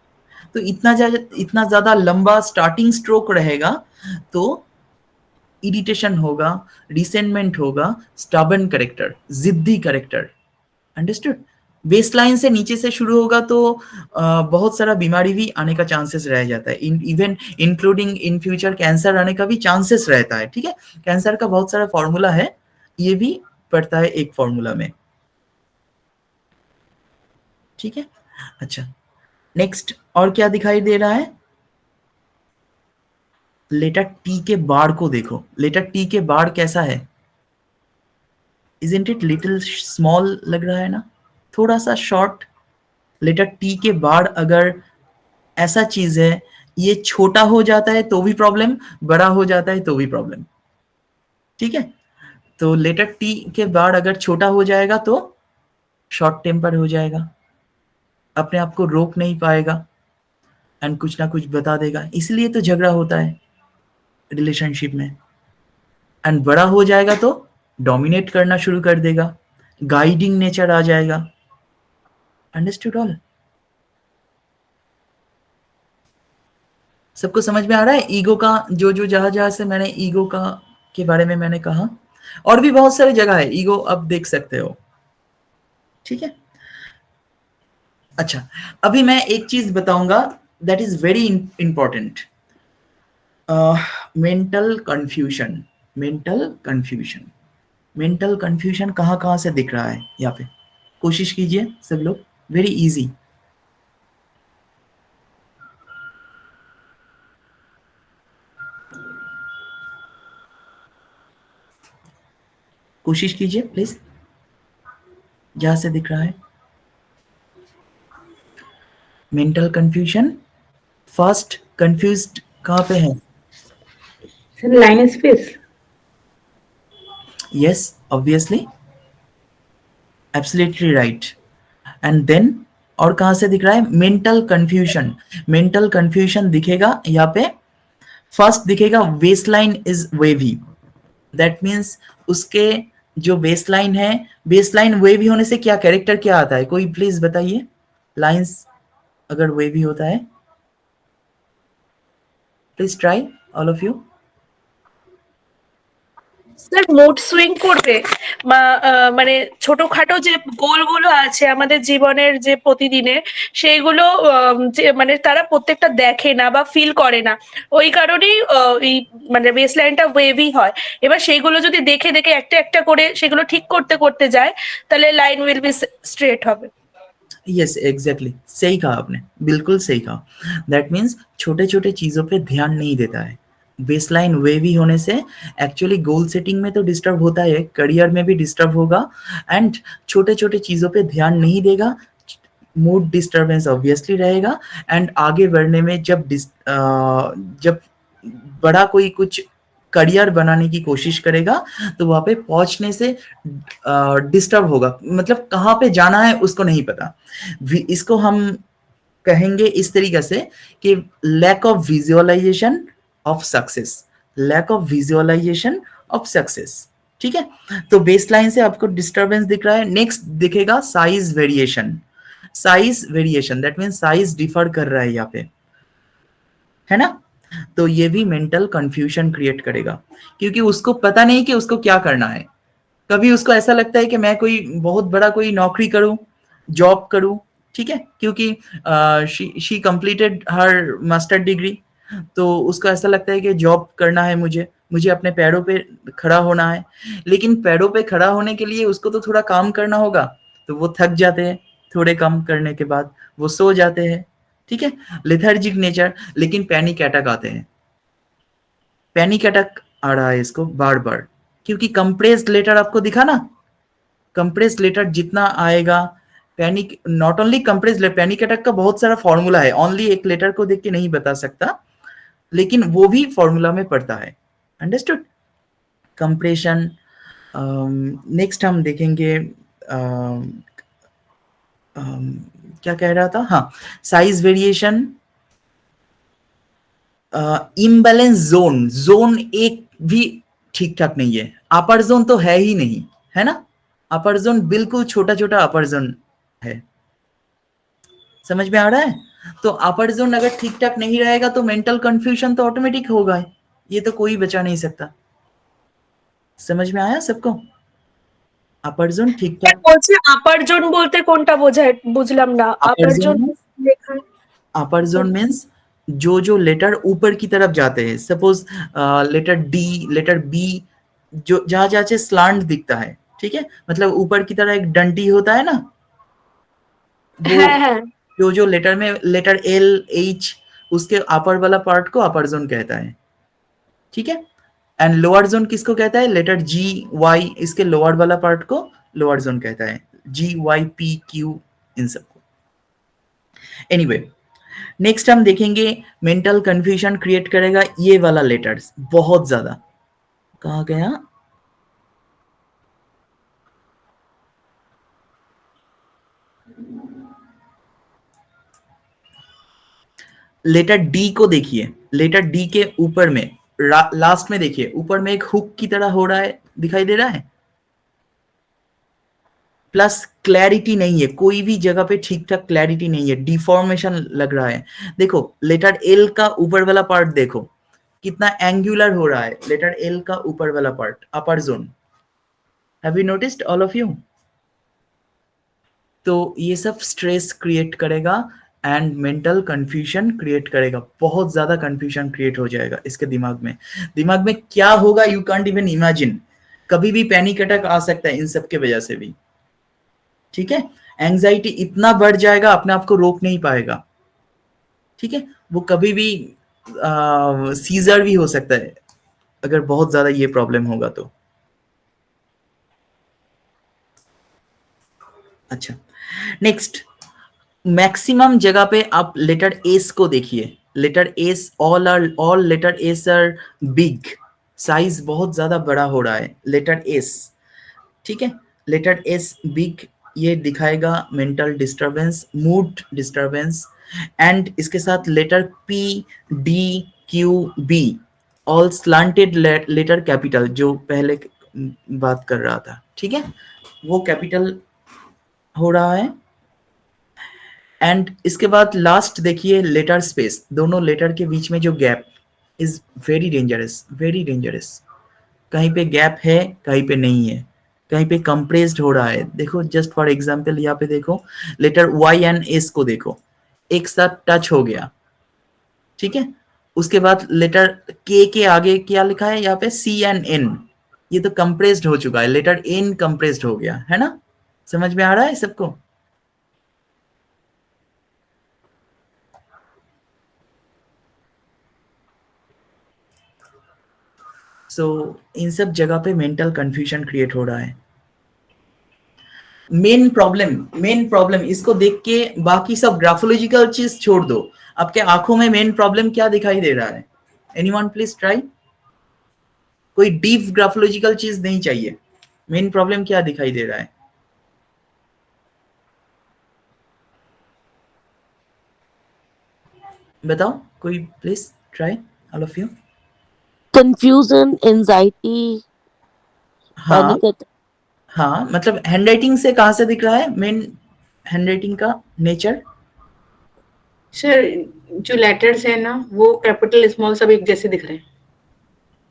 तो इतना ज्यादा लंबा स्टार्टिंग स्ट्रोक रहेगा, तो इरिटेशन होगा, रिसेंटमेंट होगा, स्टबर्न करेक्टर, जिद्दी करेक्टर, अंडरस्टूड, बेसलाइन से नीचे से शुरू होगा तो बहुत सारा बीमारी भी आने का चांसेस रह जाता है, even including in future cancer आने का भी चांसेस रहता है, ठीक है, कैंसर का बहुत सारा फॉर्मूला है, ये भी पड़ता है एक फॉर्मूला में, ठीक है। अच्छा, नेक्स्ट और क्या दिखाई दे रहा है, लेटर टी के बार को देखो, लेटर टी के बार कैसा है, इजंट इट लिटिल स्मॉल लग रहा है ना, थोड़ा सा शॉर्ट, लेटर टी के बार अगर ऐसा चीज है, ये छोटा हो जाता है तो भी प्रॉब्लम, बड़ा हो जाता है तो भी प्रॉब्लम, ठीक है, तो लेटर टी के बार अगर छोटा हो जाएगा तो शॉर्ट टेम्पर हो जाएगा, अपने आप को रोक नहीं पाएगा, एंड कुछ ना कुछ बता देगा, इसलिए तो झगड़ा होता है रिलेशनशिप में, एंड बड़ा हो जाएगा तो डोमिनेट करना शुरू कर देगा, गाइडिंग नेचर आ जाएगा। Understood all? सबको समझ में आ रहा है ईगो का? जो जो जहां जहां से मैंने ईगो का के बारे में मैंने कहा, और भी बहुत सारी जगह है ईगो आप देख सकते हो, ठीक है। अच्छा, अभी मैं एक चीज बताऊंगा that is very important. Mental confusion. Mental confusion, mental confusion कहाँ कहाँ से दिख रहा है यहाँ पे? कोशिश कीजिए सब लोग, वेरी इजी। कोशिश कीजिए प्लीज, जहां से दिख रहा है। मेंटल कंफ्यूजन, फर्स्ट कंफ्यूज्ड कहाँ पे है? Sir line space. Yes, obviously, absolutely right. And then और कहाँ से दिख रहा है? Mental confusion. मेंटल कंफ्यूजन दिखेगा यहाँ पे, फर्स्ट दिखेगा baseline is wavy. That means उसके जो बेसलाइन है, बेसलाइन वेवी होने से क्या कैरेक्टर क्या आता है? कोई प्लीज बताइए, लाइंस अगर वेवी होता है, please try all of you. Sir mood swing করবে, মানে ছোটখাটো যে গোলগুলো আছে আমাদের জীবনের যে প্রতিদিনের, সেইগুলো যে মানে তারা প্রত্যেকটা দেখে না বা ফিল করে না, ওই কারণেই এই মানে বেস লাইনটা ওয়েভি হয়। এবার সেইগুলো যদি দেখে দেখে একটা একটা করে সেগুলো ঠিক করতে করতে যায়, তাহলে লাইন উইল বি স্ট্রেট হবে। यस एग्जैक्टली, सही कहा आपने, बिल्कुल सही कहा। दैट मीन्स छोटे छोटे चीजों पे ध्यान नहीं देता है। बेसलाइन वेवी होने से एक्चुअली गोल सेटिंग में तो डिस्टर्ब होता है, करियर में भी डिस्टर्ब होगा, एंड छोटे छोटे चीजों पे ध्यान नहीं देगा, मूड डिस्टर्बेंस ऑब्वियसली रहेगा। एंड आगे बढ़ने में जब बड़ा कोई कुछ करियर बनाने की कोशिश करेगा तो वहां पे पहुंचने से डिस्टर्ब होगा, मतलब कहाँ पे जाना है उसको नहीं पता। इसको हम कहेंगे इस तरीके से कि lack of visualisation of success, lack of visualisation of success, ठीक है। तो बेसलाइन से आपको डिस्टर्बेंस दिख रहा है। नेक्स्ट दिखेगा size variation. Size variation that mean size differ कर रहा है यहाँ पे, है ना। तो ये भी मेंटल कंफ्यूजन क्रिएट करेगा, क्योंकि उसको पता नहीं कि उसको क्या करना है। कभी उसको ऐसा लगता है कि मैं कोई बहुत बड़ा कोई नौकरी करूं, जॉब करूं, ठीक है, क्योंकि she completed her master degree, तो उसको ऐसा लगता है कि जॉब करना है, मुझे अपने पैरों पे खड़ा होना है। लेकिन पैरों पे खड़ा होने के लिए उसको तो थोड़ा काम करना होगा, तो वो थक जाते हैं, थोड़े काम करने के बाद वो सो जाते हैं, ठीक है, लेथार्जिक नेचर। लेकिन पैनिक अटैक आते हैं, पैनिक अटैक आ रहा है इसको बार बार, क्योंकि कंप्रेस्ड लेटर आपको दिखा ना, कंप्रेस्ड लेटर जितना आएगा, panic not only compressed, panic attack का बहुत सारा फॉर्मूला है, ओनली एक लेटर को देख के नहीं बता सकता, लेकिन वो भी फॉर्मूला में पड़ता है। अंडरस्टूड? कंप्रेशन। नेक्स्ट हम देखेंगे क्या कह रहा था, हाँ, size variation, imbalance zone, zone एक भी ठीक ठाक नहीं है, अपर जोन तो है ही नहीं, है ना, अपर जोन बिल्कुल छोटा छोटा अपर जोन है, समझ में आ रहा है। तो अपर जोन अगर ठीक ठाक नहीं रहेगा तो मेंटल कंफ्यूजन तो ऑटोमेटिक होगा, ये तो कोई बचा नहीं सकता। समझ में आया सबको? अपर जोन ठीक ठाक, বলছে আপার জোন বলতে কোনটা বোঝায়, বুঝলাম না। अपर আপার জোন जोन, লেখা अपर जोन मीन्स जो जो लेटर ऊपर की तरफ जाते हैं, suppose letter D, letter B, जो जहां जहां से स्लांट दिखता है, ठीक है, मतलब ऊपर की तरह एक डंडी होता है ना, वो হ্যাঁ হ্যাঁ जो जो लेटर में लेटर एल एच, उसके अपर वाला पार्ट को अपर जोन कहता है, ठीक है। एंड लोअर जोन किसको कहता है? लेटर जी वाई, इसके लोअर वाला पार्ट को लोअर जोन कहता है, जी वाई पी क्यू, इन सबको। एनीवे, नेक्स्ट हम देखेंगे मेंटल कंफ्यूजन क्रिएट करेगा ये वाला लेटर्स बहुत ज्यादा। कहा गया? लेटर डी को देखिए, लेटर डी के ऊपर में लास्ट में देखिए, ऊपर में एक हुक की तरह हो रहा है, दिखाई दे रहा है? प्लस क्लैरिटी नहीं है, कोई भी जगह पे ठीक ठाक क्लैरिटी नहीं है, डिफॉर्मेशन लग रहा है। देखो लेटर एल का ऊपर वाला पार्ट देखो कितना एंगुलर हो रहा है, लेटर एल का ऊपर वाला part, upper zone. Have you noticed all of you? तो ये सब स्ट्रेस क्रिएट करेगा एंड मेंटल कंफ्यूजन क्रिएट करेगा, बहुत ज्यादा कंफ्यूजन क्रिएट हो जाएगा इसके दिमाग में। दिमाग में क्या होगा यू कांट इवन इमेजिन। कभी भी पैनिक अटैक आ सकता है इन सब के वजह से भी, ठीक है। एंजाइटी इतना बढ़ जाएगा अपने आप को रोक नहीं पाएगा, ठीक है। वो कभी भी सीजर भी हो सकता है अगर बहुत ज्यादा ये प्रॉब्लम होगा तो। अच्छा, नेक्स्ट, मैक्सिमम जगह पे आप लेटर एस को देखिए। Letter S, all letter S are big, size बहुत ज्यादा बड़ा हो रहा है लेटर एस, ठीक है। लेटर एस बिग, ये दिखाएगा mental disturbance, mood disturbance. And इसके साथ letter P, D, Q, B, all slanted letter capital, जो पहले बात कर रहा था, ठीक है, वो कैपिटल हो रहा है। एंड इसके बाद लास्ट देखिए लेटर स्पेस, दोनों लेटर के बीच में जो gap is very dangerous, very dangerous. कहीं पे गैप है, कहीं पे नहीं है, कहीं पे कंप्रेस्ड हो रहा है। देखो जस्ट फॉर एग्जांपल यहाँ पे देखो लेटर वाई एंड एस को देखो, एक साथ टच हो गया, ठीक है। उसके बाद लेटर के आगे क्या लिखा है यहाँ पे, सी एंड एन, ये तो कंप्रेस्ड हो चुका है, लेटर एन कंप्रेस्ड हो गया है ना। समझ में आ रहा है सबको? सो इन सब जगह पे मेंटल कंफ्यूजन क्रिएट हो रहा है। मेन प्रॉब्लम इसको देख के बाकी सब ग्राफोलॉजिकल चीज छोड़ दो, आपके आंखों में मेन प्रॉब्लम क्या दिखाई दे रहा है? Anyone please try. कोई डीप ग्राफोलॉजिकल चीज नहीं चाहिए, मेन प्रॉब्लम क्या दिखाई दे रहा है? बताओ कोई, please try all of you. Confusion, anxiety, हाँ पैनिक अटैक। हाँ, मतलब हैंडराइटिंग से कहाँ से दिख रहा है मेन हैंडराइटिंग का नेचर? सर जो लेटर्स है ना वो कैपिटल स्मॉल सब एक जैसे दिख रहे हैं।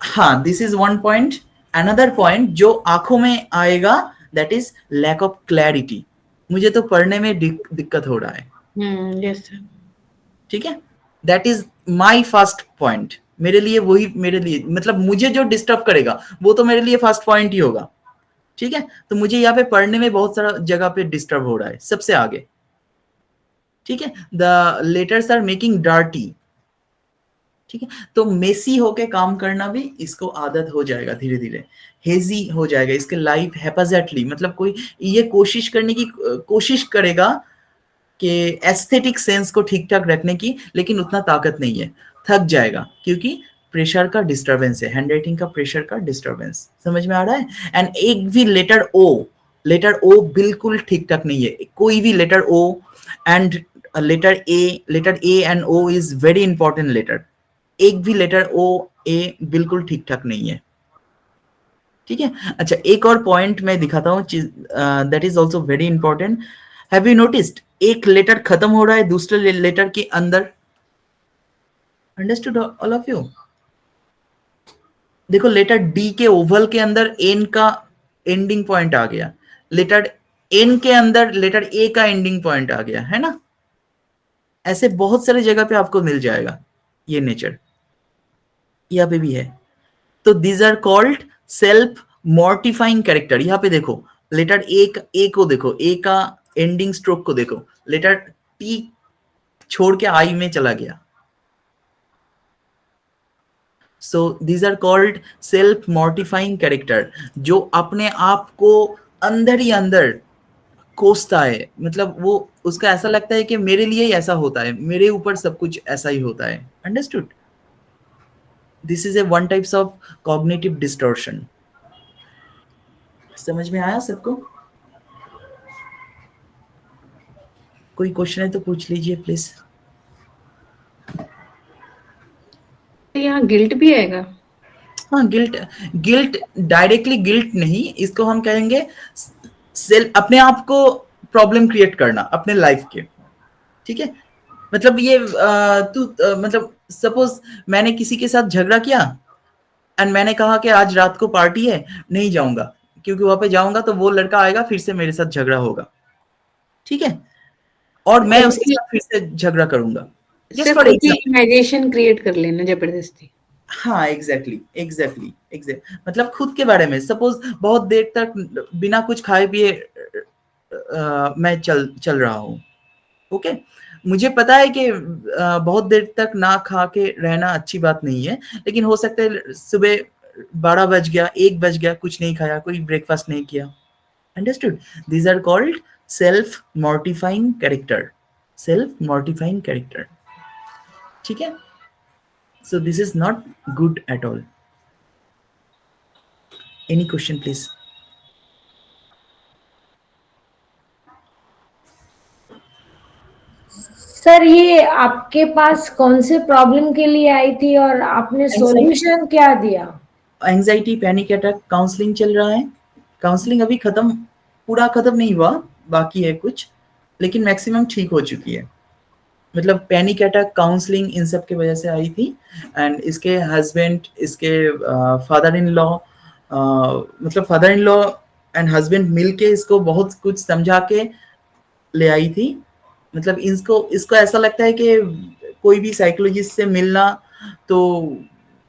हाँ, this is one point. Another point जो आंखों में आएगा that is lack of clarity. मुझे तो पढ़ने में दिक्कत हो रहा है। Yes sir. ठीक है, that is my first point. मेरे लिए वही, मेरे लिए मतलब मुझे जो डिस्टर्ब करेगा वो तो मेरे लिए फर्स्ट पॉइंट ही होगा, ठीक है। तो मुझे यहाँ पे पढ़ने में बहुत सारा जगह पे डिस्टर्ब हो रहा है सबसे आगे, ठीक है। The letters are making dirty, ठीक है। तो मेसी होके काम करना भी इसको आदत हो जाएगा, धीरे धीरे हेजी हो जाएगा इसके लाइफ हैपाजेटली। मतलब कोई ये कोशिश करने की कोशिश करेगा कि एस्थेटिक सेंस को ठीक ठाक रखने की, लेकिन उतना ताकत नहीं है, थक जाएगा क्योंकि प्रेशर का डिस्टरबेंस है, हैंडराइटिंग का प्रेशर का डिस्टरबेंस। समझ में आ रहा है? एंड एक भी लेटर ओ बिल्कुल ठीक ठाक नहीं है, कोई भी letter O and letter A and O is very important letter. एक भी लेटर ओ ए बिल्कुल ठीक ठाक नहीं है, ठीक है। अच्छा, एक और पॉइंट मैं दिखाता हूँ, that is also very important. Have you noticed एक लेटर खत्म हो रहा है दूसरे लेटर के अंदर? Understood all of you? देखो लेटर डी के ओवल के अंदर एन का एंडिंग पॉइंट आ गया, लेटर एन के अंदर लेटर ए का एंडिंग पॉइंट आ गया, है ना। ऐसे बहुत सारे जगह पे आपको मिल जाएगा ये नेचर, यहाँ पे भी है। तो these are called self mortifying character. यहाँ पे देखो लेटर ए को देखो, ए का एंडिंग स्ट्रोक को देखो, लेटर टी छोड़ के आई में चला गया। So these are called self mortifying character, जो अपने आप को अंदर ही अंदर कोसता है। मतलब वो, उसका ऐसा लगता है कि मेरे लिए ही ऐसा होता है, मेरे ऊपर सब कुछ ऐसा ही होता है। Understood? This is a one types of cognitive distortion. समझ में आया सबको? कोई क्वेश्चन है तो पूछ लीजिए प्लीज। यहाँ गिल्ट भी आएगा? हाँ, गिल्ट डायरेक्टली गिल्ट नहीं, इसको हम कहेंगे सेल्फ अपने आप को प्रॉब्लम क्रिएट करना अपने लाइफ के, ठीक है। मतलब ये मतलब सपोज मैंने किसी के साथ झगड़ा किया एंड मैंने कहा कि आज रात को पार्टी है, नहीं जाऊंगा क्योंकि वहां पे जाऊंगा तो वो लड़का आएगा फिर से मेरे साथ झगड़ा होगा, ठीक है, और मैं उसके साथ फिर से झगड़ा करूंगा, जस्ट सिर्फ फॉर खुद ही एग्जाम्पल। इमेजिनेशन क्रिएट कर लेना जबरदस्ती। हाँ एग्जैक्टली मतलब खुद के बारे में सपोज बहुत देर तक बिना कुछ खाए पिए मैं चल रहा हूँ, ओके। मुझे पता है कि बहुत देर तक ना खा के रहना अच्छी बात नहीं है, लेकिन हो सकता है सुबह 12 बज गया, 1 बज गया, कुछ नहीं खाया, कोई ब्रेकफास्ट नहीं किया, understood. These are called self mortifying character, ठीक है। So this is not good at all. Any question, please? Sir ये आपके पास कौन से प्रॉब्लम के लिए आई थी और आपने सॉल्यूशन क्या दिया? एंजाइटी, पैनिक अटैक, काउंसलिंग चल रहा है। काउंसलिंग अभी पूरा खत्म नहीं हुआ, बाकी है कुछ, लेकिन मैक्सिमम ठीक हो चुकी है। मतलब पैनिक अटैक, काउंसलिंग इन सब की वजह से आई थी। एंड इसके हस्बैंड, इसके फादर इन लॉ, मतलब father in law and husband मिलके इसको बहुत कुछ समझा के ले आई थी। मतलब इसको ऐसा लगता है कि कोई भी साइकोलॉजिस्ट से मिलना तो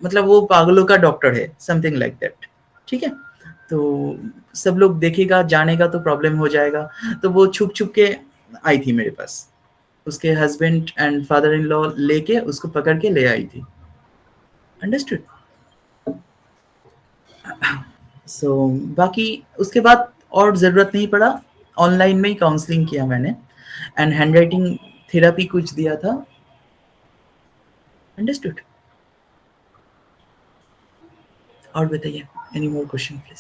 मतलब वो पागलों का डॉक्टर है, समथिंग लाइक दैट, ठीक है। तो सब लोग देखेगा जानेगा तो प्रॉब्लम हो जाएगा, तो वो छुप छुप के आई थी मेरे पास, उसके husband and father in law लेके उसको पकड़ के ले आई थी, अंडरस्टूड। सो बाकी उसके बाद और ज़रूरत नहीं पड़ा, ऑनलाइन में ही काउंसलिंग किया मैंने एंड हैंड राइटिंग थेरेपी कुछ दिया था, अंडरस्टूड। और बताइए, any more question please.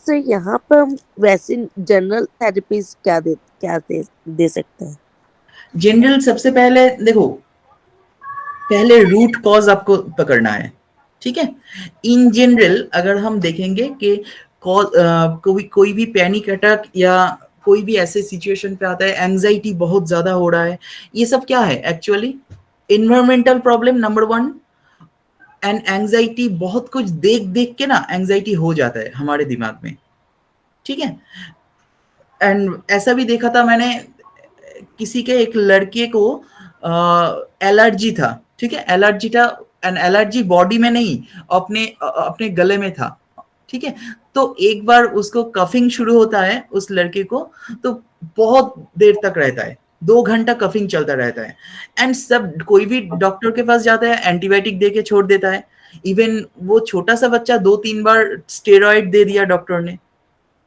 Sir यहाँ पर हम वैसे जनरल थेरेपीज क्या दे सकते हैं? जनरल सबसे पहले देखो, पहले रूट कॉज आपको पकड़ना है, ठीक है। इन जनरल अगर हम देखेंगे कि कोई भी पैनिक अटैक या कोई भी ऐसे सिचुएशन पे आता है, एंजाइटी बहुत ज्यादा हो रहा है, ये सब क्या है actually? Environmental problem number 1। And anxiety बहुत कुछ देख देख के ना एंजाइटी हो जाता है हमारे दिमाग में, ठीक है। एंड ऐसा भी देखा था मैंने, किसी के एक लड़के को एलर्जी था, ठीक है, एलर्जी था, एंड एलर्जी बॉडी में नहीं, अपने गले में था, ठीक है। तो एक बार उसको कफिंग शुरू होता है उस लड़के को, तो बहुत देर तक रहता है, 2 घंटा कफिंग चलता रहता है। एंड सब कोई भी डॉक्टर के पास जाता है, एंटीबायोटिक दे के छोड़ देता है। इवन वो छोटा सा बच्चा 2-3 बार स्टेरॉइड दे दिया डॉक्टर ने,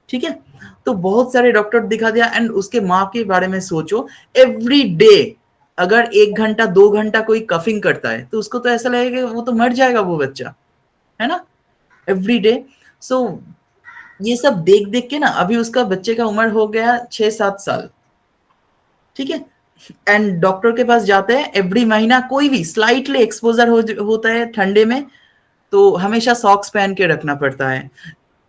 ठीक है। तो बहुत सारे डॉक्टर दिखा दिया। एंड उसके माँ के बारे में सोचो, एवरी डे अगर 1 घंटा 2 घंटा कोई कफिंग करता है तो उसको तो ऐसा लगेगा वो तो मर जाएगा वो बच्चा, है ना, एवरी डे। सो ये सब देख देख के ना अभी उसका बच्चे का उम्र हो गया 6-7 साल, ठीक है। एंड डॉक्टर के पास जाते हैं एवरी महीना, कोई भी स्लाइटली एक्सपोजर होता है ठंडे में तो हमेशा सॉक्स पहन के रखना पड़ता है,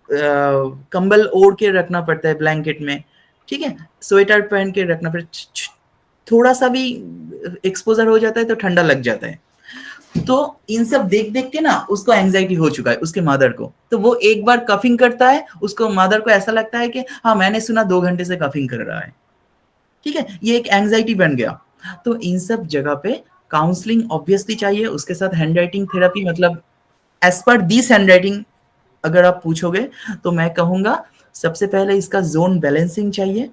कंबल ओढ़ के रखना पड़ता है ब्लैंकेट में, ठीक है, स्वेटर पहन के रखना पड़ता, थोड़ा सा भी एक्सपोजर हो जाता है तो ठंडा लग जाता है। तो इन सब देख देख के ना उसको एंजाइटी हो चुका है, उसके मदर को। तो वो एक बार कफिंग करता है, उसको मदर को ऐसा लगता है कि हाँ मैंने सुना 2 घंटे से कफिंग कर रहा है, ठीक है, ये एक एंजाइटी बन गया। तो इन सब जगह पे काउंसलिंग ऑब्वियसली चाहिए, उसके साथ हैंड राइटिंग थेरेपी। मतलब as per this handwriting अगर आप पूछोगे तो मैं कहूंगा सबसे पहले इसका जोन बैलेंसिंग चाहिए,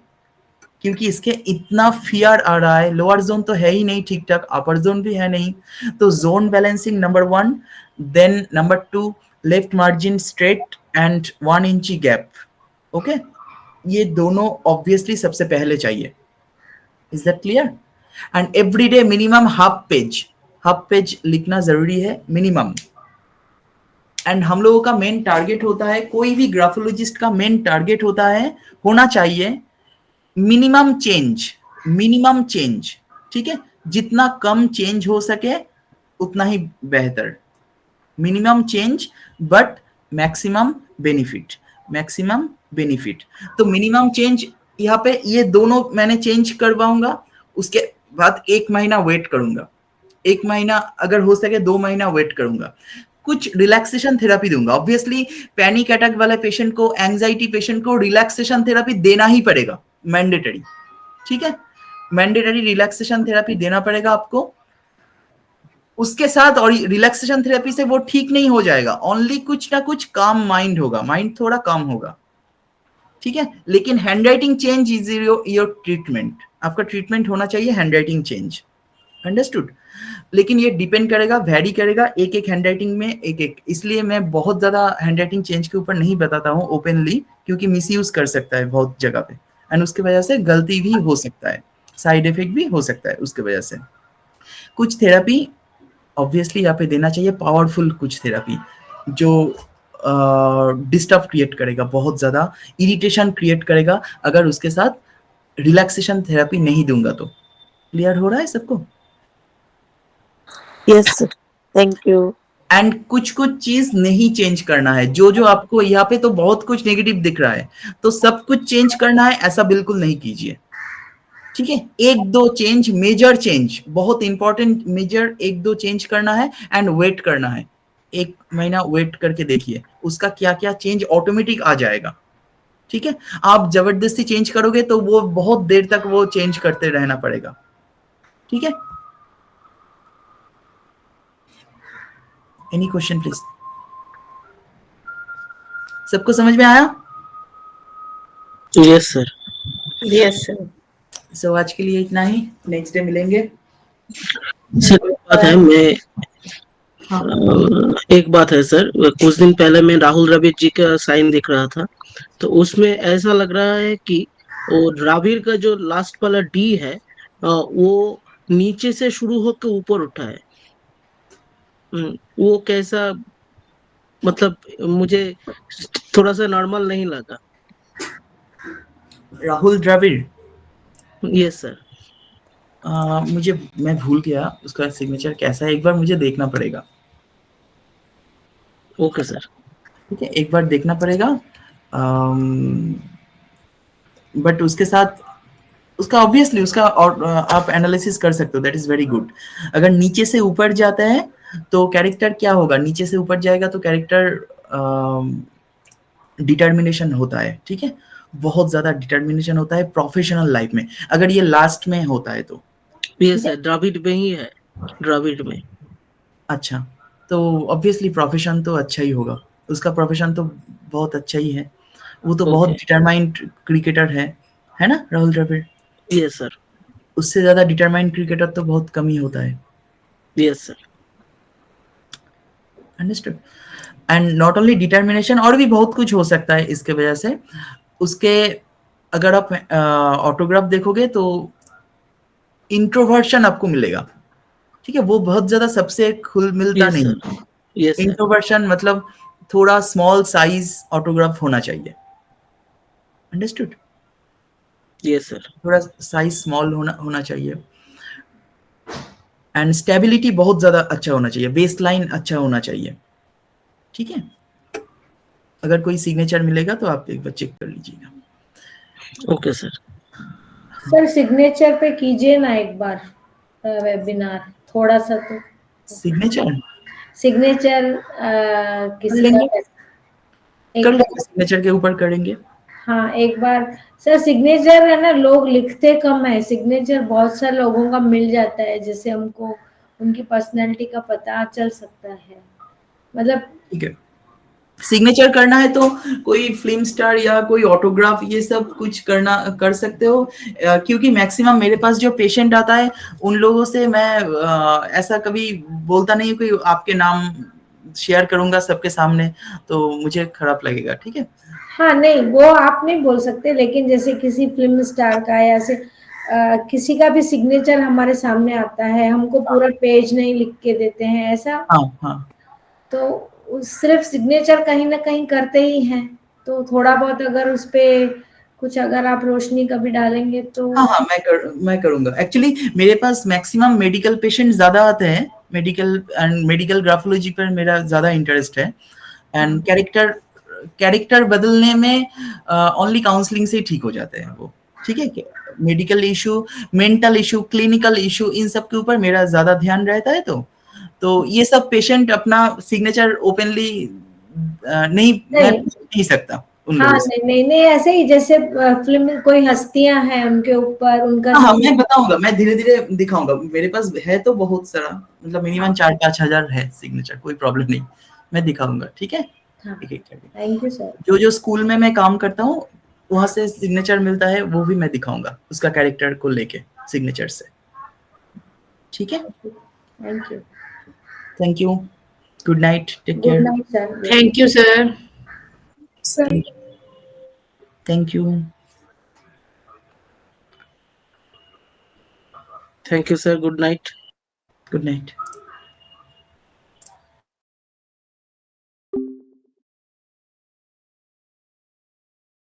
क्योंकि इसके इतना फियर आ रहा है, लोअर जोन तो है ही नहीं ठीक ठाक, अपर जोन भी है नहीं, तो zone balancing number 1। Then number 2, left margin straight and 1 इंची गैप, ओके। ये दोनों ऑब्वियसली सबसे पहले चाहिए, is that clear? And everyday minimum half page लिखना जरूरी है, मिनिमम। एंड हम लोगों का मेन टारगेट होता है, कोई भी ग्राफोलॉजिस्ट का मेन टारगेट होता है, होना चाहिए मिनिमम चेंज, ठीक है। जितना कम चेंज हो सके उतना ही बेहतर, minimum change but maximum benefit. Maximum benefit. तो मिनिमम चेंज यहाँ पे ये दोनों मैंने चेंज करवाऊंगा, उसके बाद 1 महीना वेट करूंगा, 1 महीना अगर हो सके 2 महीना वेट करूंगा, कुछ रिलैक्सेशन थेरेपी दूंगा। ऑब्वियसली पैनिक अटैक वाले पेशेंट को, एंजाइटी पेशेंट को रिलैक्सेशन थेरेपी देना ही पड़ेगा, मैंडेटरी, ठीक है, मैंडेटरी रिलैक्सेशन थेरेपी देना पड़ेगा आपको। उसके साथ, और रिलैक्सेशन थेरेपी से वो ठीक नहीं हो जाएगा, ओनली कुछ ना कुछ काम माइंड होगा, माइंड थोड़ा काम होगा, ठीक है। लेकिन handwriting change is your treatment, आपका ट्रीटमेंट होना चाहिए हैंडराइटिंग चेंज, अंडरस्टूड। लेकिन ये डिपेंड करेगा, वेरी करेगा एक एक हैंडराइटिंग में, एक एक, इसलिए मैं बहुत ज्यादा हैंडराइटिंग चेंज के ऊपर नहीं बताता हूँ ओपनली, क्योंकि मिसयूज कर सकता है बहुत जगह पे, एंड उसके वजह से गलती भी हो सकता है, साइड इफेक्ट भी हो सकता है उसके वजह से। कुछ थेरेपी ऑब्वियसली यहाँ पे देना चाहिए, पावरफुल कुछ थेरेपी जो डिस्टर्ब क्रिएट करेगा, बहुत ज्यादा इरिटेशन क्रिएट करेगा, अगर उसके साथ रिलैक्सेशन थेरेपी नहीं दूंगा तो। क्लियर हो रहा है सबको? Yes sir, thank you. And कुछ कुछ चीज नहीं चेंज करना है, जो जो आपको यहाँ पे तो बहुत कुछ नेगेटिव दिख रहा है, तो सब कुछ चेंज करना है ऐसा बिल्कुल नहीं कीजिए, ठीक है। 1-2 चेंज, मेजर चेंज, बहुत इंपॉर्टेंट मेजर 1-2 चेंज करना है, एंड वेट करना है, 1 महीना वेट करके देखिए उसका क्या क्या चेंज ऑटोमेटिक आ जाएगा, ठीक है। आप जबरदस्ती चेंज करोगे तो वो बहुत देर तक वो चेंज करते रहना पड़ेगा, ठीक है। Any question please? सबको समझ में आया? Yes sir. Yes sir. So आज के लिए इतना ही, नेक्स्ट डे मिलेंगे। सर एक बात है, मैं एक बात है सर, कुछ दिन पहले मैं राहुल द्रविड़ जी का साइन देख रहा था, तो उसमें ऐसा लग रहा है कि वो द्राविड़ का जो लास्ट वाला डी है वो नीचे से शुरू होकर ऊपर उठा है। वो कैसा, मतलब मुझे थोड़ा सा नॉर्मल नहीं लगा। राहुल द्रविड़? Yes sir. मैं भूल गया उसका सिग्नेचर कैसा है, एक बार मुझे देखना पड़ेगा। Okay sir. ठीक है, एक बार देखना पड़ेगा। बट उसके साथ उसका ऑब्वियसली उसका और आप एनालिसिस कर सकते हो, दैट इज वेरी गुड। अगर नीचे से ऊपर जाता है तो कैरेक्टर क्या होगा, नीचे से ऊपर जाएगा तो कैरेक्टर डिटर्मिनेशन होता है, ठीक है, बहुत ज्यादा डिटर्मिनेशन होता है प्रोफेशनल लाइफ में, अगर ये लास्ट में होता है तो। यस सर, द्रविड़ में ही है, द्रविड़ में। अच्छा, तो ऑब्वियसली प्रोफेशन तो अच्छा ही होगा, उसका प्रोफेशन तो बहुत अच्छा ही है, वो तो बहुत डिटरमाइंड क्रिकेटर है ना राहुल द्रविड़? Yes sir. उससे ज्यादा डिटरमाइंड क्रिकेटर तो बहुत कम ही होता है। Yes sir. Understood. And not only determination, और भी बहुत कुछ हो सकता है इसके वजह से। उसके अगर आप ऑटोग्राफ देखोगे तो इंट्रोवर्शन आपको मिलेगा, ठीक है, वो बहुत ज्यादा सबसे खुल मिलता नहीं। इंट्रोवर्शन मतलब थोड़ा स्मॉल साइज ऑटोग्राफ होना चाहिए, अंडरस्टूड? Yes sir. थोड़ा साइज स्मॉल होना चाहिए, एंड स्टेबिलिटी बहुत ज्यादा अच्छा होना चाहिए, बेस लाइन अच्छा होना चाहिए, ठीक है। अगर कोई सिग्नेचर मिलेगा तो आप एक बार चेक कर लीजिएगा। Okay sir. सर सिग्नेचर पे कीजिए ना एक बार वेबिनार, थोड़ा सा तो। सिग्नेचर किसी का सिग्नेचर के ऊपर करेंगे। हाँ एक बार सर, सिग्नेचर है ना, लोग लिखते कम है, सिग्नेचर बहुत सारे लोगों का मिल जाता है, जिससे हमको उनकी पर्सनैलिटी का पता चल सकता है, मतलब। ठीक है, सिग्नेचर करना है तो कोई फिल्म स्टार या कोई ऑटोग्राफ ये सब कुछ कर सकते हो, क्योंकि मैक्सिमम मेरे पास जो पेशेंट आता है उन लोगों से मैं ऐसा कभी बोलता नहीं कोई आपके नाम शेयर करूंगा सबके सामने, तो मुझे खराब लगेगा, ठीक है। हाँ नहीं, वो आप नहीं बोल सकते, लेकिन जैसे किसी फिल्म स्टार का या से किसी का भी सिग्नेचर हमारे सामने आता है, हमको पूरा पेज नहीं लिख के देते हैं ऐसा। हाँ। तो सिर्फ सिग्नेचर कहीं ना कहीं करते ही हैं, तो थोड़ा बहुत अगर उस पे कुछ अगर आप रोशनी कभी डालेंगे तो। हाँ, मैं करूंगा। एक्चुअली मेरे पास मैक्सिमम मेडिकल पेशेंट ज्यादा आते हैं, मेडिकल ग्राफोलॉजी पर मेरा ज्यादा इंटरेस्ट है, एंड कैरेक्टर कैरेक्टर बदलने में ओनली काउंसलिंग से ही ठीक हो जाते हैं वो, ठीक है। Medical issue, mental issue, clinical issue, इन सब के ऊपर मेरा ज्यादा ध्यान रहता है। तो ये सब पेशेंट अपना सिग्नेचर ओपनली नहीं, मैं नहीं सकता उन हाँ, लोगों से। नहीं ऐसे ही जैसे फिल्म में कोई हस्तियां हैं उनके ऊपर उनका हाँ, मैं बताऊंगा, मैं धीरे धीरे दिखाऊंगा। मेरे पास है तो बहुत सारा, मतलब मिनिमम 4-5 हजार है सिग्नेचर, कोई प्रॉब्लम नहीं, मैं दिखाऊंगा, ठीक है। एक एक करके थैंक यू सर। जो स्कूल में मैं काम करता हूँ वहां से सिग्नेचर मिलता है, वो भी मैं दिखाऊंगा उसका कैरेक्टर को लेके सिग्नेचर से, ठीक है। Thank you. Thank you, good night, take good care. Night sir. Thank you sir. Thank you. Thank you sir, good night. Good night.